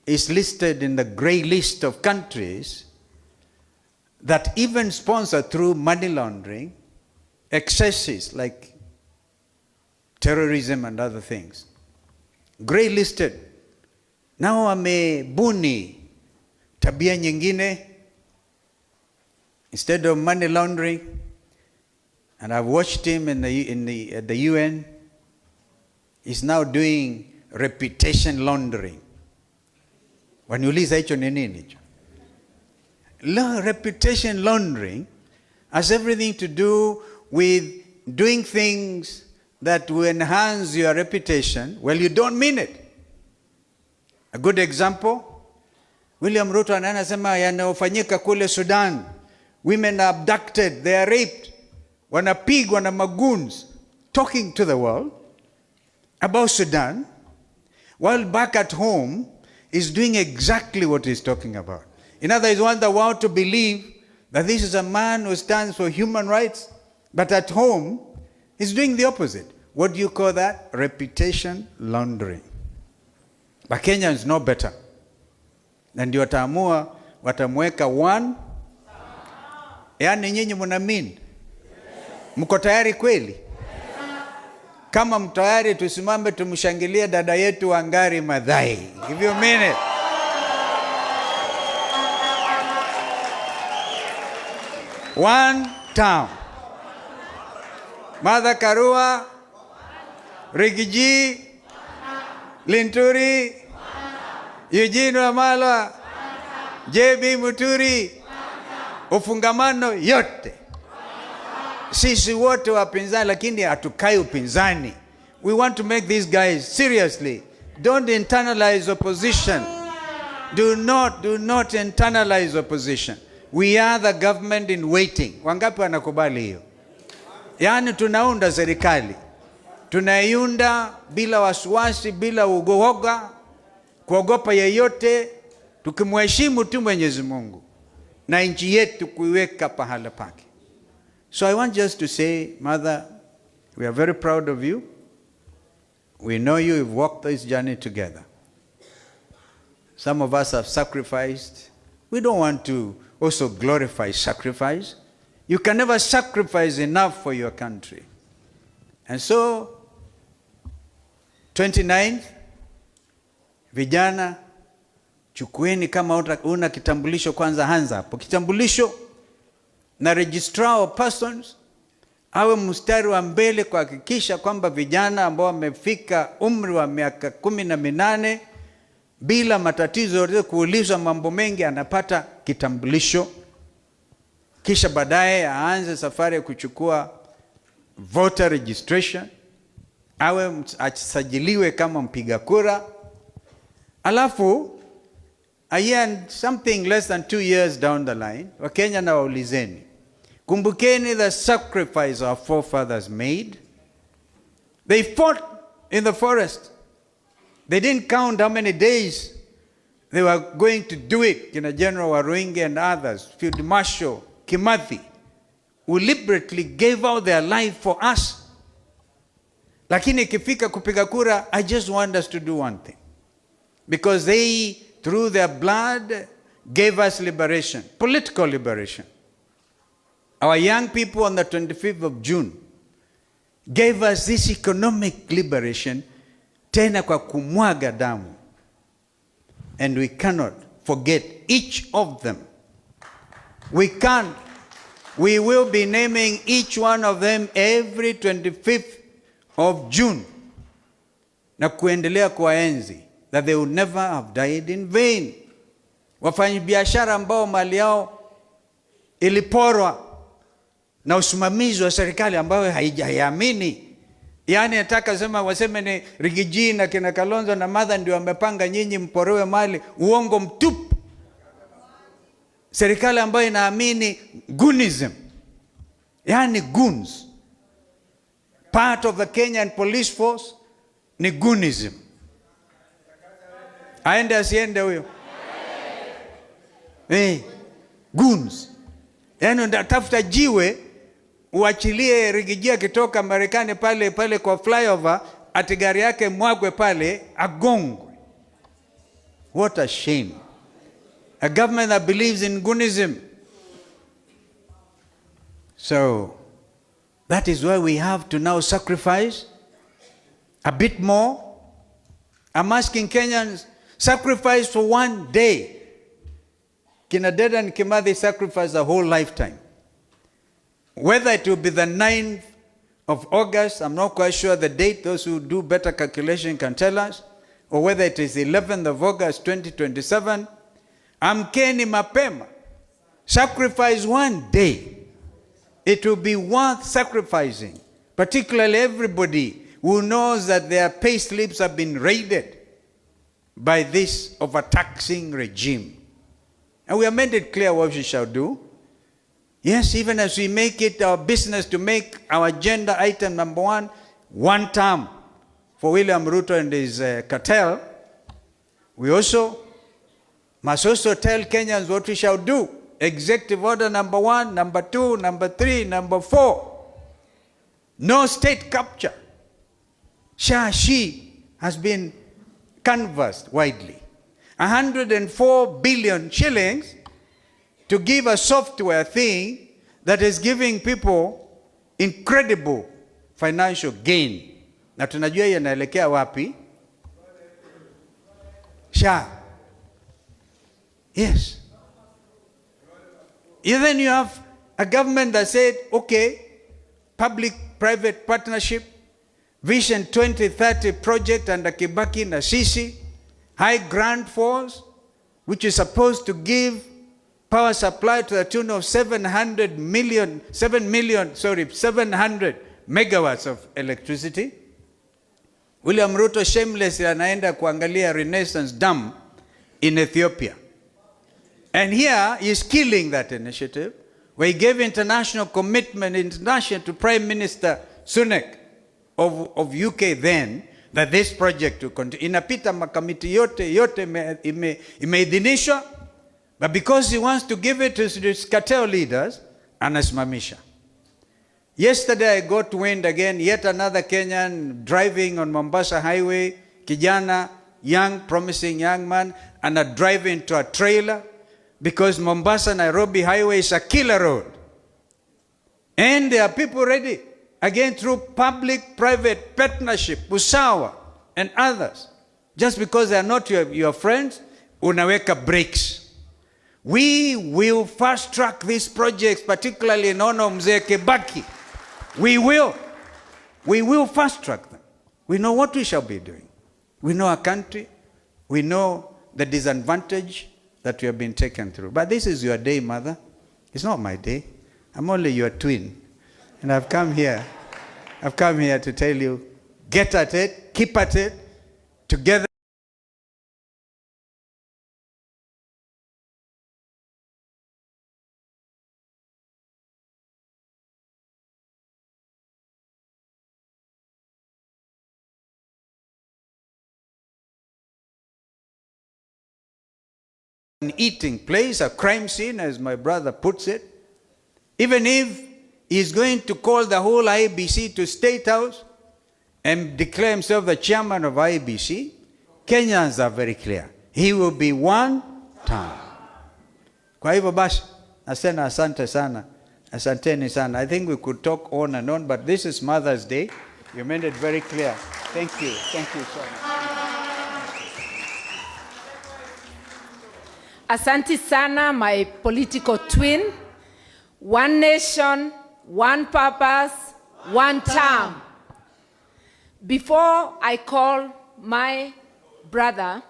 is listed in the grey list of countries that even sponsor through money laundering excesses like terrorism and other things. Grey listed. Now amebuni tabia nyingine. Instead of money laundering, and I've watched him at the UN, he's now doing reputation laundering. Waniuliza hicho ni nini hicho? Reputation laundering has everything to do with doing things that will enhance your reputation. Well, you don't mean it. A good example, William Ruto anasema yanayofanyika kule Sudan. Women are abducted, they are raped, wanapigwa na magoons, talking to the world about Sudan, while back at home is doing exactly what he's talking about. In other words, he wants the world to believe that this is a man who stands for human rights, but at home he's doing the opposite. What do you call that? Reputation laundering. But Kenyans know better. Na ndio watamweka one. Yaani nyinyi mnaamini? Mko tayari kweli? Kama mko tayari, tusimame tumshangilie dada yetu Wangari Maathai. Give you a minute. One town. Mother Karua, Rigiji, Linturi, Eugene Wamalwa, JB Muturi, ufungamano yote. Sisi wote wapinzani, lakini hatukai upinzani. We want to make these guys seriously. Don't internalize opposition. Do not internalize opposition. We are the government in waiting. Wangapi wanakubali hiyo? Yaani tunaunda serikali. Tunaiunda bila wasiwasi, bila uoga, kuogopa yeyote, tukimheshimu tu Mwenyezi Mungu na nchi yetu kuiweka pahala pake. So I want just to say, Mother, we are very proud of you. We know you've walked this journey together. Some of us have sacrificed. We don't want to also glorify sacrifice. You can never sacrifice enough for your country. And so, 29th, vijana, chukueni kama una kitambulisho kwanza, hands up. Kitambulisho na registrar of persons awe mstari wa mbele kuhakikisha kwamba vijana ambao wamefika umri wa miaka 18 bila matatizo yote, kuulizwa mambo mengi, anapata kitambulisho. Kisha baadaye aanze safari ya kuchukua voter registration, awe asajiliwe kama mpiga kura. Alafu a year and something less than 2 years down the line, Wakenya na waulizeni, kumbukeni the sacrifice our forefathers made. They fought in the forest. They didn't count how many days they were going to do it. General Waruinge and others, Field Marshal Kimathi, who deliberately gave out their life for us. Lakini ikifika kupiga kura, I just want us to do one thing. Because they, through their blood, gave us liberation, political liberation. Our young people on the 25th of June gave us this economic liberation, tena kwa kumwaga damu. And we cannot forget each of them. We can't. We will be naming each one of them every 25th of June. Na kuendelea kuwaenzi, that they would never have died in vain. Wafanyabiashara ambao mali yao iliporwa na usimamizi wa serikali ambayo haijaamini. Yaani nataka sema waseme ni Rigiji na kina Kalonzo na Martha ndio wamepanga nyinyi mporowe mali. Uongo mtupu. Serikali ambayo inaamini goonism. Yaani goons. Part of the Kenyan police force ni goonism. Aende asiende huyo? Goons. Yaani unatafuta jiwe uachilie Rigiji akitoka Marekani pale kwa flyover, ati gari yake mwagwe pale agongwe. What a shame. A government that believes in goonism. So that is why we have to now sacrifice a bit more. I'm asking Kenyans, sacrifice for one day. Kina Deda and Kimathi sacrificed a whole lifetime. Whether it will be the 9th of August, I'm not quite sure the date, those who do better calculation can tell us, or whether it is 11th of August 2027, amkeni mapema. Sacrifice one day. It will be worth sacrificing, particularly everybody who knows that their pay slips have been raided by this overtaxing regime. And we have made it clear what we shall do. Yes, even as we make it our business to make our agenda item number one term for William Ruto and his cartel, we also must also tell Kenyans what we shall do. Executive order number 1, number 2, number 3, number 4. No state capture. She has been canvassed widely. 104 billion shillings to give a software thing that is giving people incredible financial gain. Na tunajua yanaelekea wapi? SHA. Yes. And then you have a government that said, okay, public-private partnership, Vision 2030 project under Kibaki na Sisi, high grant force, which is supposed to give power supply to the tune of 700 megawatts of electricity. William Ruto shamelessly anaenda kuangalia Renaissance Dam in Ethiopia. And here he is killing that initiative, where he gave international commitment to Prime Minister Sunak of UK then, that this project will continue. Inapita makamiti yote imeidhinishwa, but because he wants to give it to his cartel leaders, anasimamisha. Yesterday I got wind again, yet another Kenyan driving on Mombasa Highway, kijana, young, promising young man, and driving to a trailer, because Mombasa-Nairobi Highway is a killer road. And there are people ready, again through public-private partnership, Usawa and others. Just because they are not your friends, unaweka brakes. We will fast-track these projects, particularly in honor of Mzee Kibaki. We will fast-track them. We know what we shall be doing. We know our country. We know the disadvantage that we have been taken through. But this is your day, Mother. It's not my day. I'm only your twin. And I've come here to tell you, get at it, keep at it, together. An eating place, a crime scene, as my brother puts it. Even if he's going to call the whole IEBC to State House and declare himself the chairman of IEBC, Kenyans are very clear. He will be one term. Kwa hivyo basi, nasema asante sana. Asanteni sana. I think we could talk on and on, but this is Mother's Day. You made it very clear. Thank you. Thank you so much. Asante sana, my political twin. One nation, one purpose, one term. Before I call my brother,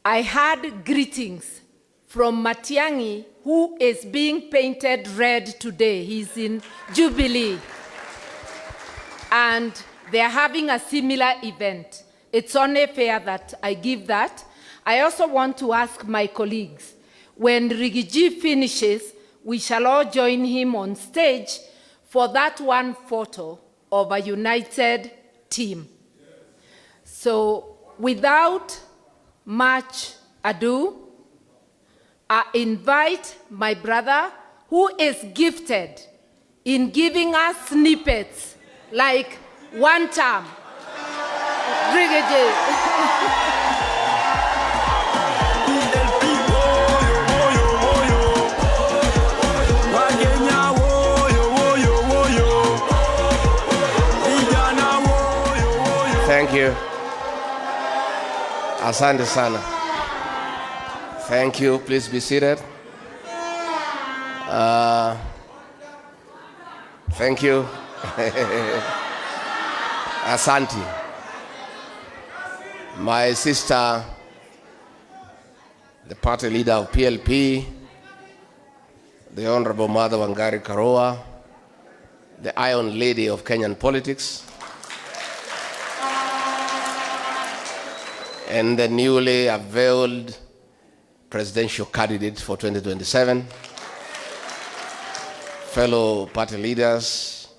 I had greetings from Matiang'i, who is being painted red today. He's in Jubilee. And they're having a similar event. It's only fair that I give that. I also want to ask my colleagues, when Rigiji finishes, we shall all join him on stage for that one photo of a united team. So without much ado, I invite my brother, who is gifted in giving us snippets like one term. Rigiji. Thank you. Asante sana. Thank you. Please be seated. Thank you. Asante. My sister, the party leader of PLP, the Honorable Mother Wangari Karua, the Iron Lady of Kenyan politics, and the newly unveiled presidential candidate for 2027, fellow party leaders,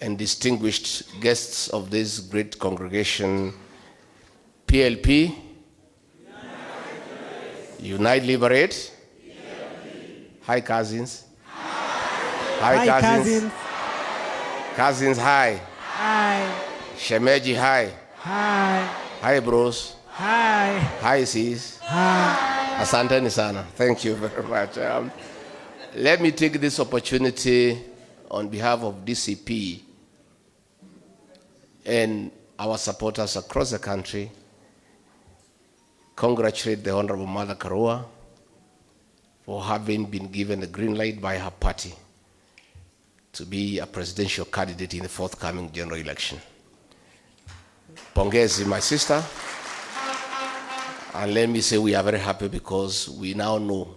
and distinguished guests of this great congregation, PLP, Unite Liberate, hi cousins, hi cousins, cousins hi, shemeji hi, hi bros, hi sis, asanteni sana. Thank you very much. Let me take this opportunity on behalf of DCP and our supporters across the country, congratulate the Honorable Mother Karua for having been given the green light by her party to be a presidential candidate in the forthcoming general election. Pongezi, my sister. And let me say we are very happy because we now know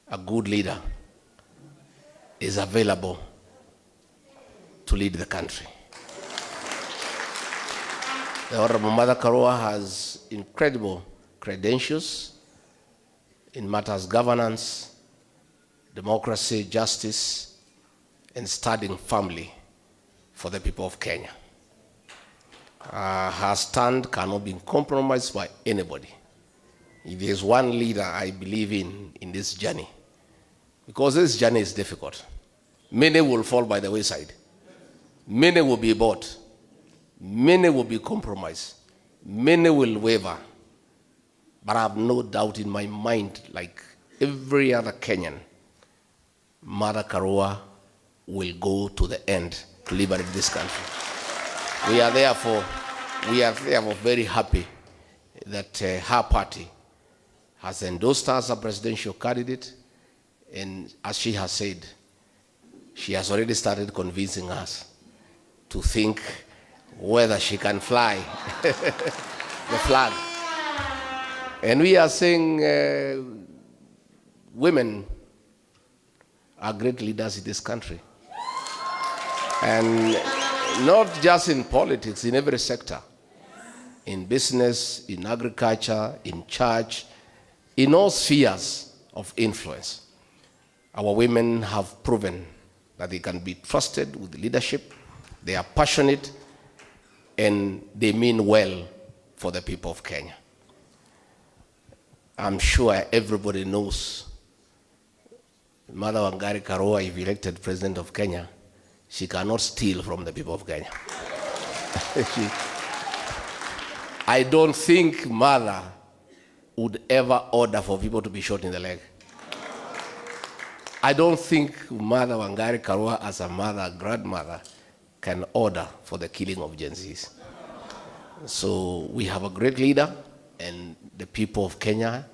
a good leader is available to lead the country. The Honorable Mother Karua has incredible credentials in matters governance, democracy, justice, and studying family for the people of Kenya. Her stand cannot be compromised by anybody. If there's one leader I believe in this journey, because this journey is difficult. Many will fall by the wayside. Many will be bought. Many will be compromised. Many will waver. But I have no doubt in my mind, like every other Kenyan, Mother Karua will go to the end to liberate this country. We are therefore very happy that her party has endorsed her as a presidential candidate, and as she has said, she has already started convincing us to think whether she can fly the flag. And we are saying women are great leaders in this country. And not just in politics, in every sector. In business, in agriculture, in church, in all spheres of influence. Our women have proven that they can be trusted with leadership. They are passionate and they mean well for the people of Kenya. I'm sure everybody knows Mother Wangari Karua, if elected president of Kenya, she cannot steal from the people of Kenya. I don't think Mother would ever order for people to be shot in the leg. I don't think Mother Wangari Karua, as a mother, grandmother, can order for the killing of Gen Zs. So we have a great leader, and the people of Kenya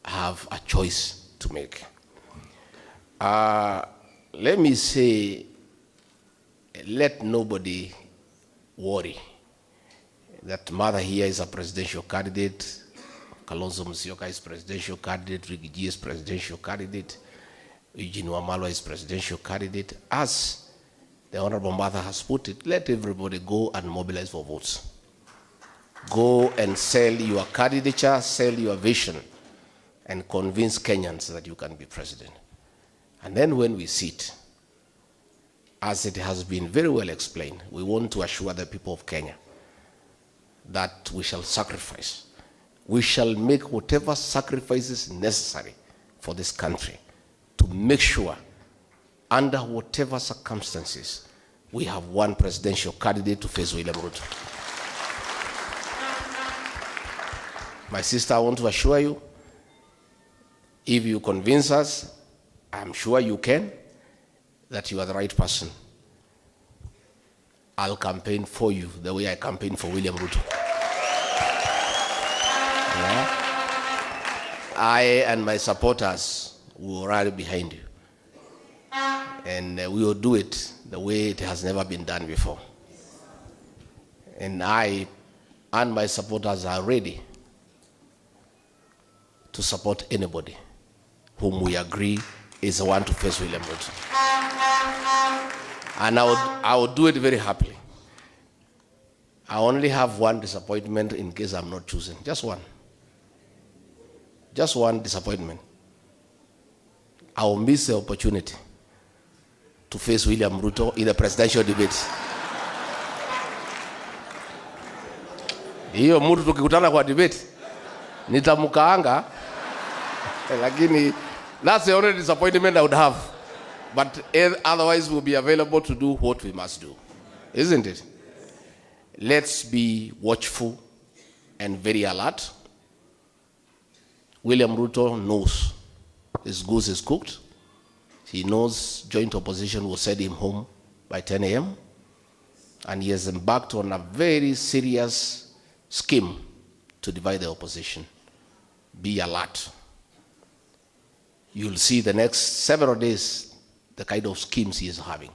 have a choice to make. Let me say, let nobody worry that Mother here is a presidential candidate, Kalonzo Musyoka is presidential candidate, Rigiji is presidential candidate, Eugene Wamalwa is presidential candidate. As the Honorable Mother has put it, let everybody go and mobilize for votes. Go and sell your candidature, sell your vision, and convince Kenyans that you can be president. And then when we sit, as it has been very well explained, we want to assure the people of Kenya that we shall sacrifice. We shall make whatever sacrifices necessary for this country to make sure, under whatever circumstances, we have one presidential candidate to face William Ruto. My sister, I want to assure you, if you convince us, I'm sure you can, that you are the right person. I'll campaign for you the way I campaigned for William Ruto. Yeah? I and my supporters will rally behind you. And we will do it the way it has never been done before. And I and my supporters are ready to support anybody whom we agree is the one to face William Ruto. And I would do it very happily. I only have one disappointment in case I'm not chosen. Just one. Just one disappointment. I will miss the opportunity to face William Ruto in the presidential debate. Hiyo mtu tukikutana kwa debate nitamkaanga, lakini that's the only disappointment I would have. But otherwise we'll be available to do what we must do. Isn't it? Let's be watchful and very alert. William Ruto knows his goose is cooked. He knows joint opposition will send him home by 10 a.m. And he has embarked on a very serious scheme to divide the opposition. Be alert. You'll see the next several days the kind of schemes he is having.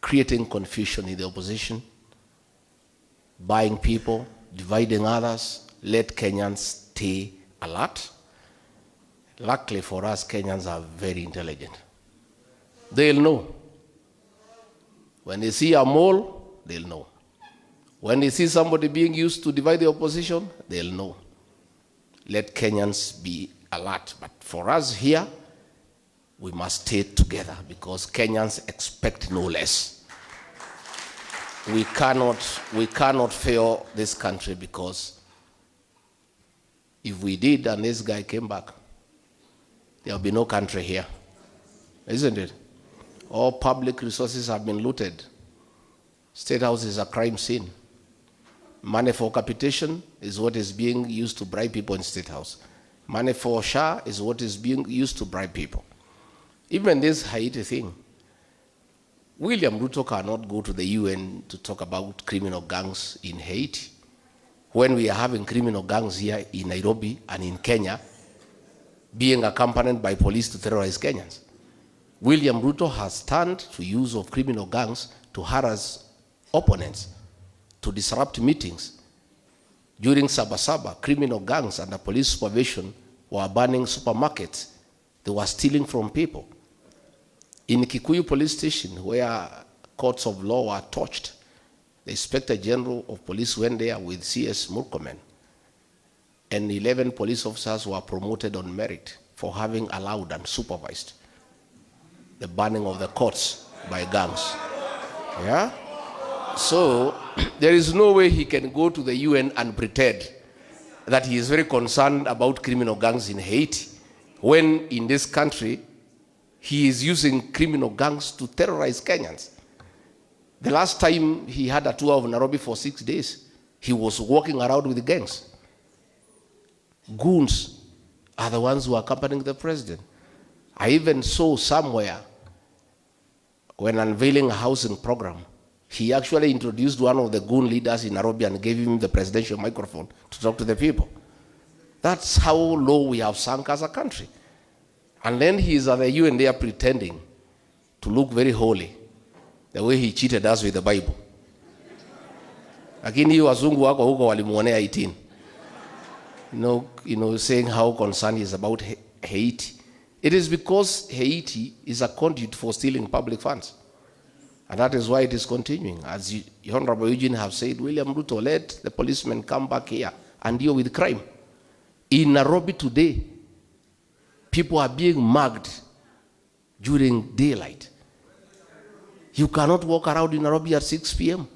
Creating confusion in the opposition, buying people, dividing others. Let Kenyans stay alert. Luckily for us, Kenyans are very intelligent. They'll know. When they see a mole, they'll know. When they see somebody being used to divide the opposition, they'll know. Let Kenyans be alert. But for us here, we must stay together because Kenyans expect no less. We cannot fail this country, because if we did and this guy came back, there will be no country here. Isn't it? All public resources have been looted. State House is a crime scene. Money for capitation is what is being used to bribe people in State House. Money for SHA is what is being used to bribe people. Even this Haiti thing, William Ruto cannot go to the UN to talk about criminal gangs in Haiti when we are having criminal gangs here in Nairobi and in Kenya being accompanied by police to terrorize Kenyans. William Ruto has turned to use of criminal gangs to harass opponents, to disrupt meetings. During Sabasaba, criminal gangs under police supervision were burning supermarkets. They were stealing from people. In Kikuyu police station, where courts of law were torched, the Inspector General of Police went there with CS Murkomen, and 11 police officers were promoted on merit for having allowed and supervised the burning of the courts by gangs. Yeah? So there is no way he can go to the UN and pretend that he is very concerned about criminal gangs in Haiti, when in this country he is using criminal gangs to terrorize Kenyans. The last time he had a tour of Nairobi for 6 days, He was walking around with gangs. Goons are the ones who are accompanying the president. I even saw somewhere when unveiling a housing program, he actually introduced one of the goon leaders in Nairobi and gave him the presidential microphone to talk to the people. That's how low we have sunk as a country. And then he is at the UN there pretending to look very holy, the way he cheated us with the Bible. Lakini wazungu wako huko walimuonea 18. Saying how concerned he is about Haiti. It is because Haiti is a conduit for stealing public funds. And that is why it is continuing. As Honorable Eugene have said, William Ruto, let the policemen come back here and deal with crime. In Nairobi today, people are being mugged during daylight. You cannot walk around in Nairobi at 6 p.m.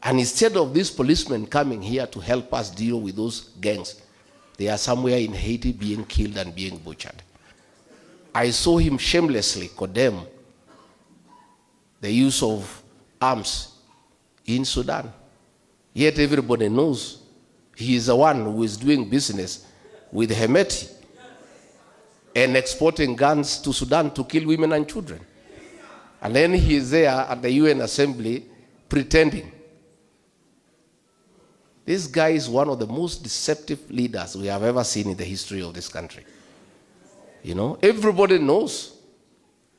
And instead of these policemen coming here to help us deal with those gangs, they are somewhere in Haiti being killed and being butchered. I saw him shamelessly condemn the use of arms in Sudan. Yet everybody knows he is the one who is doing business with Hemeti and exporting guns to Sudan to kill women and children. And then he is there at the UN Assembly pretending. This guy is one of the most deceptive leaders we have ever seen in the history of this country. Everybody knows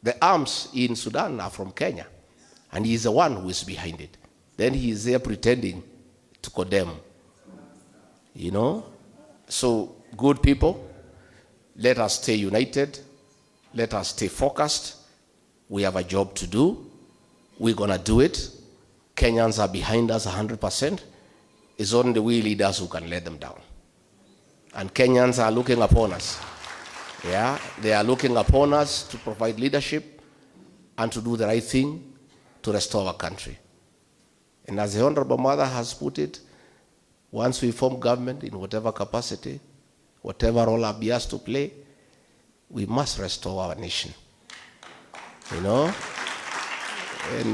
the arms in Sudan are from Kenya, and he is the one who is behind it. Then he is there pretending to condemn. So, good people, let us stay united. Let us stay focused. We have a job to do. We're going to do it. Kenyans are behind us 100%. It's only we leaders who can let them down. And Kenyans are looking upon us. Yeah, they are looking upon us to provide leadership and to do the right thing to restore our country. And as the Honorable Mother has put it, once we form government in whatever capacity, whatever role our bears to play, we must restore our nation. And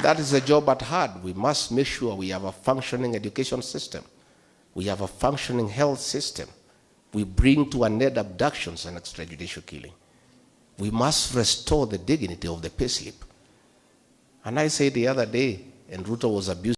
that is the job at hand. We must make sure we have a functioning education system. We have a functioning health system. We bring to an end abductions and extrajudicial killing. We must restore the dignity of the payslip. And I said the other day, and Ruto was abused.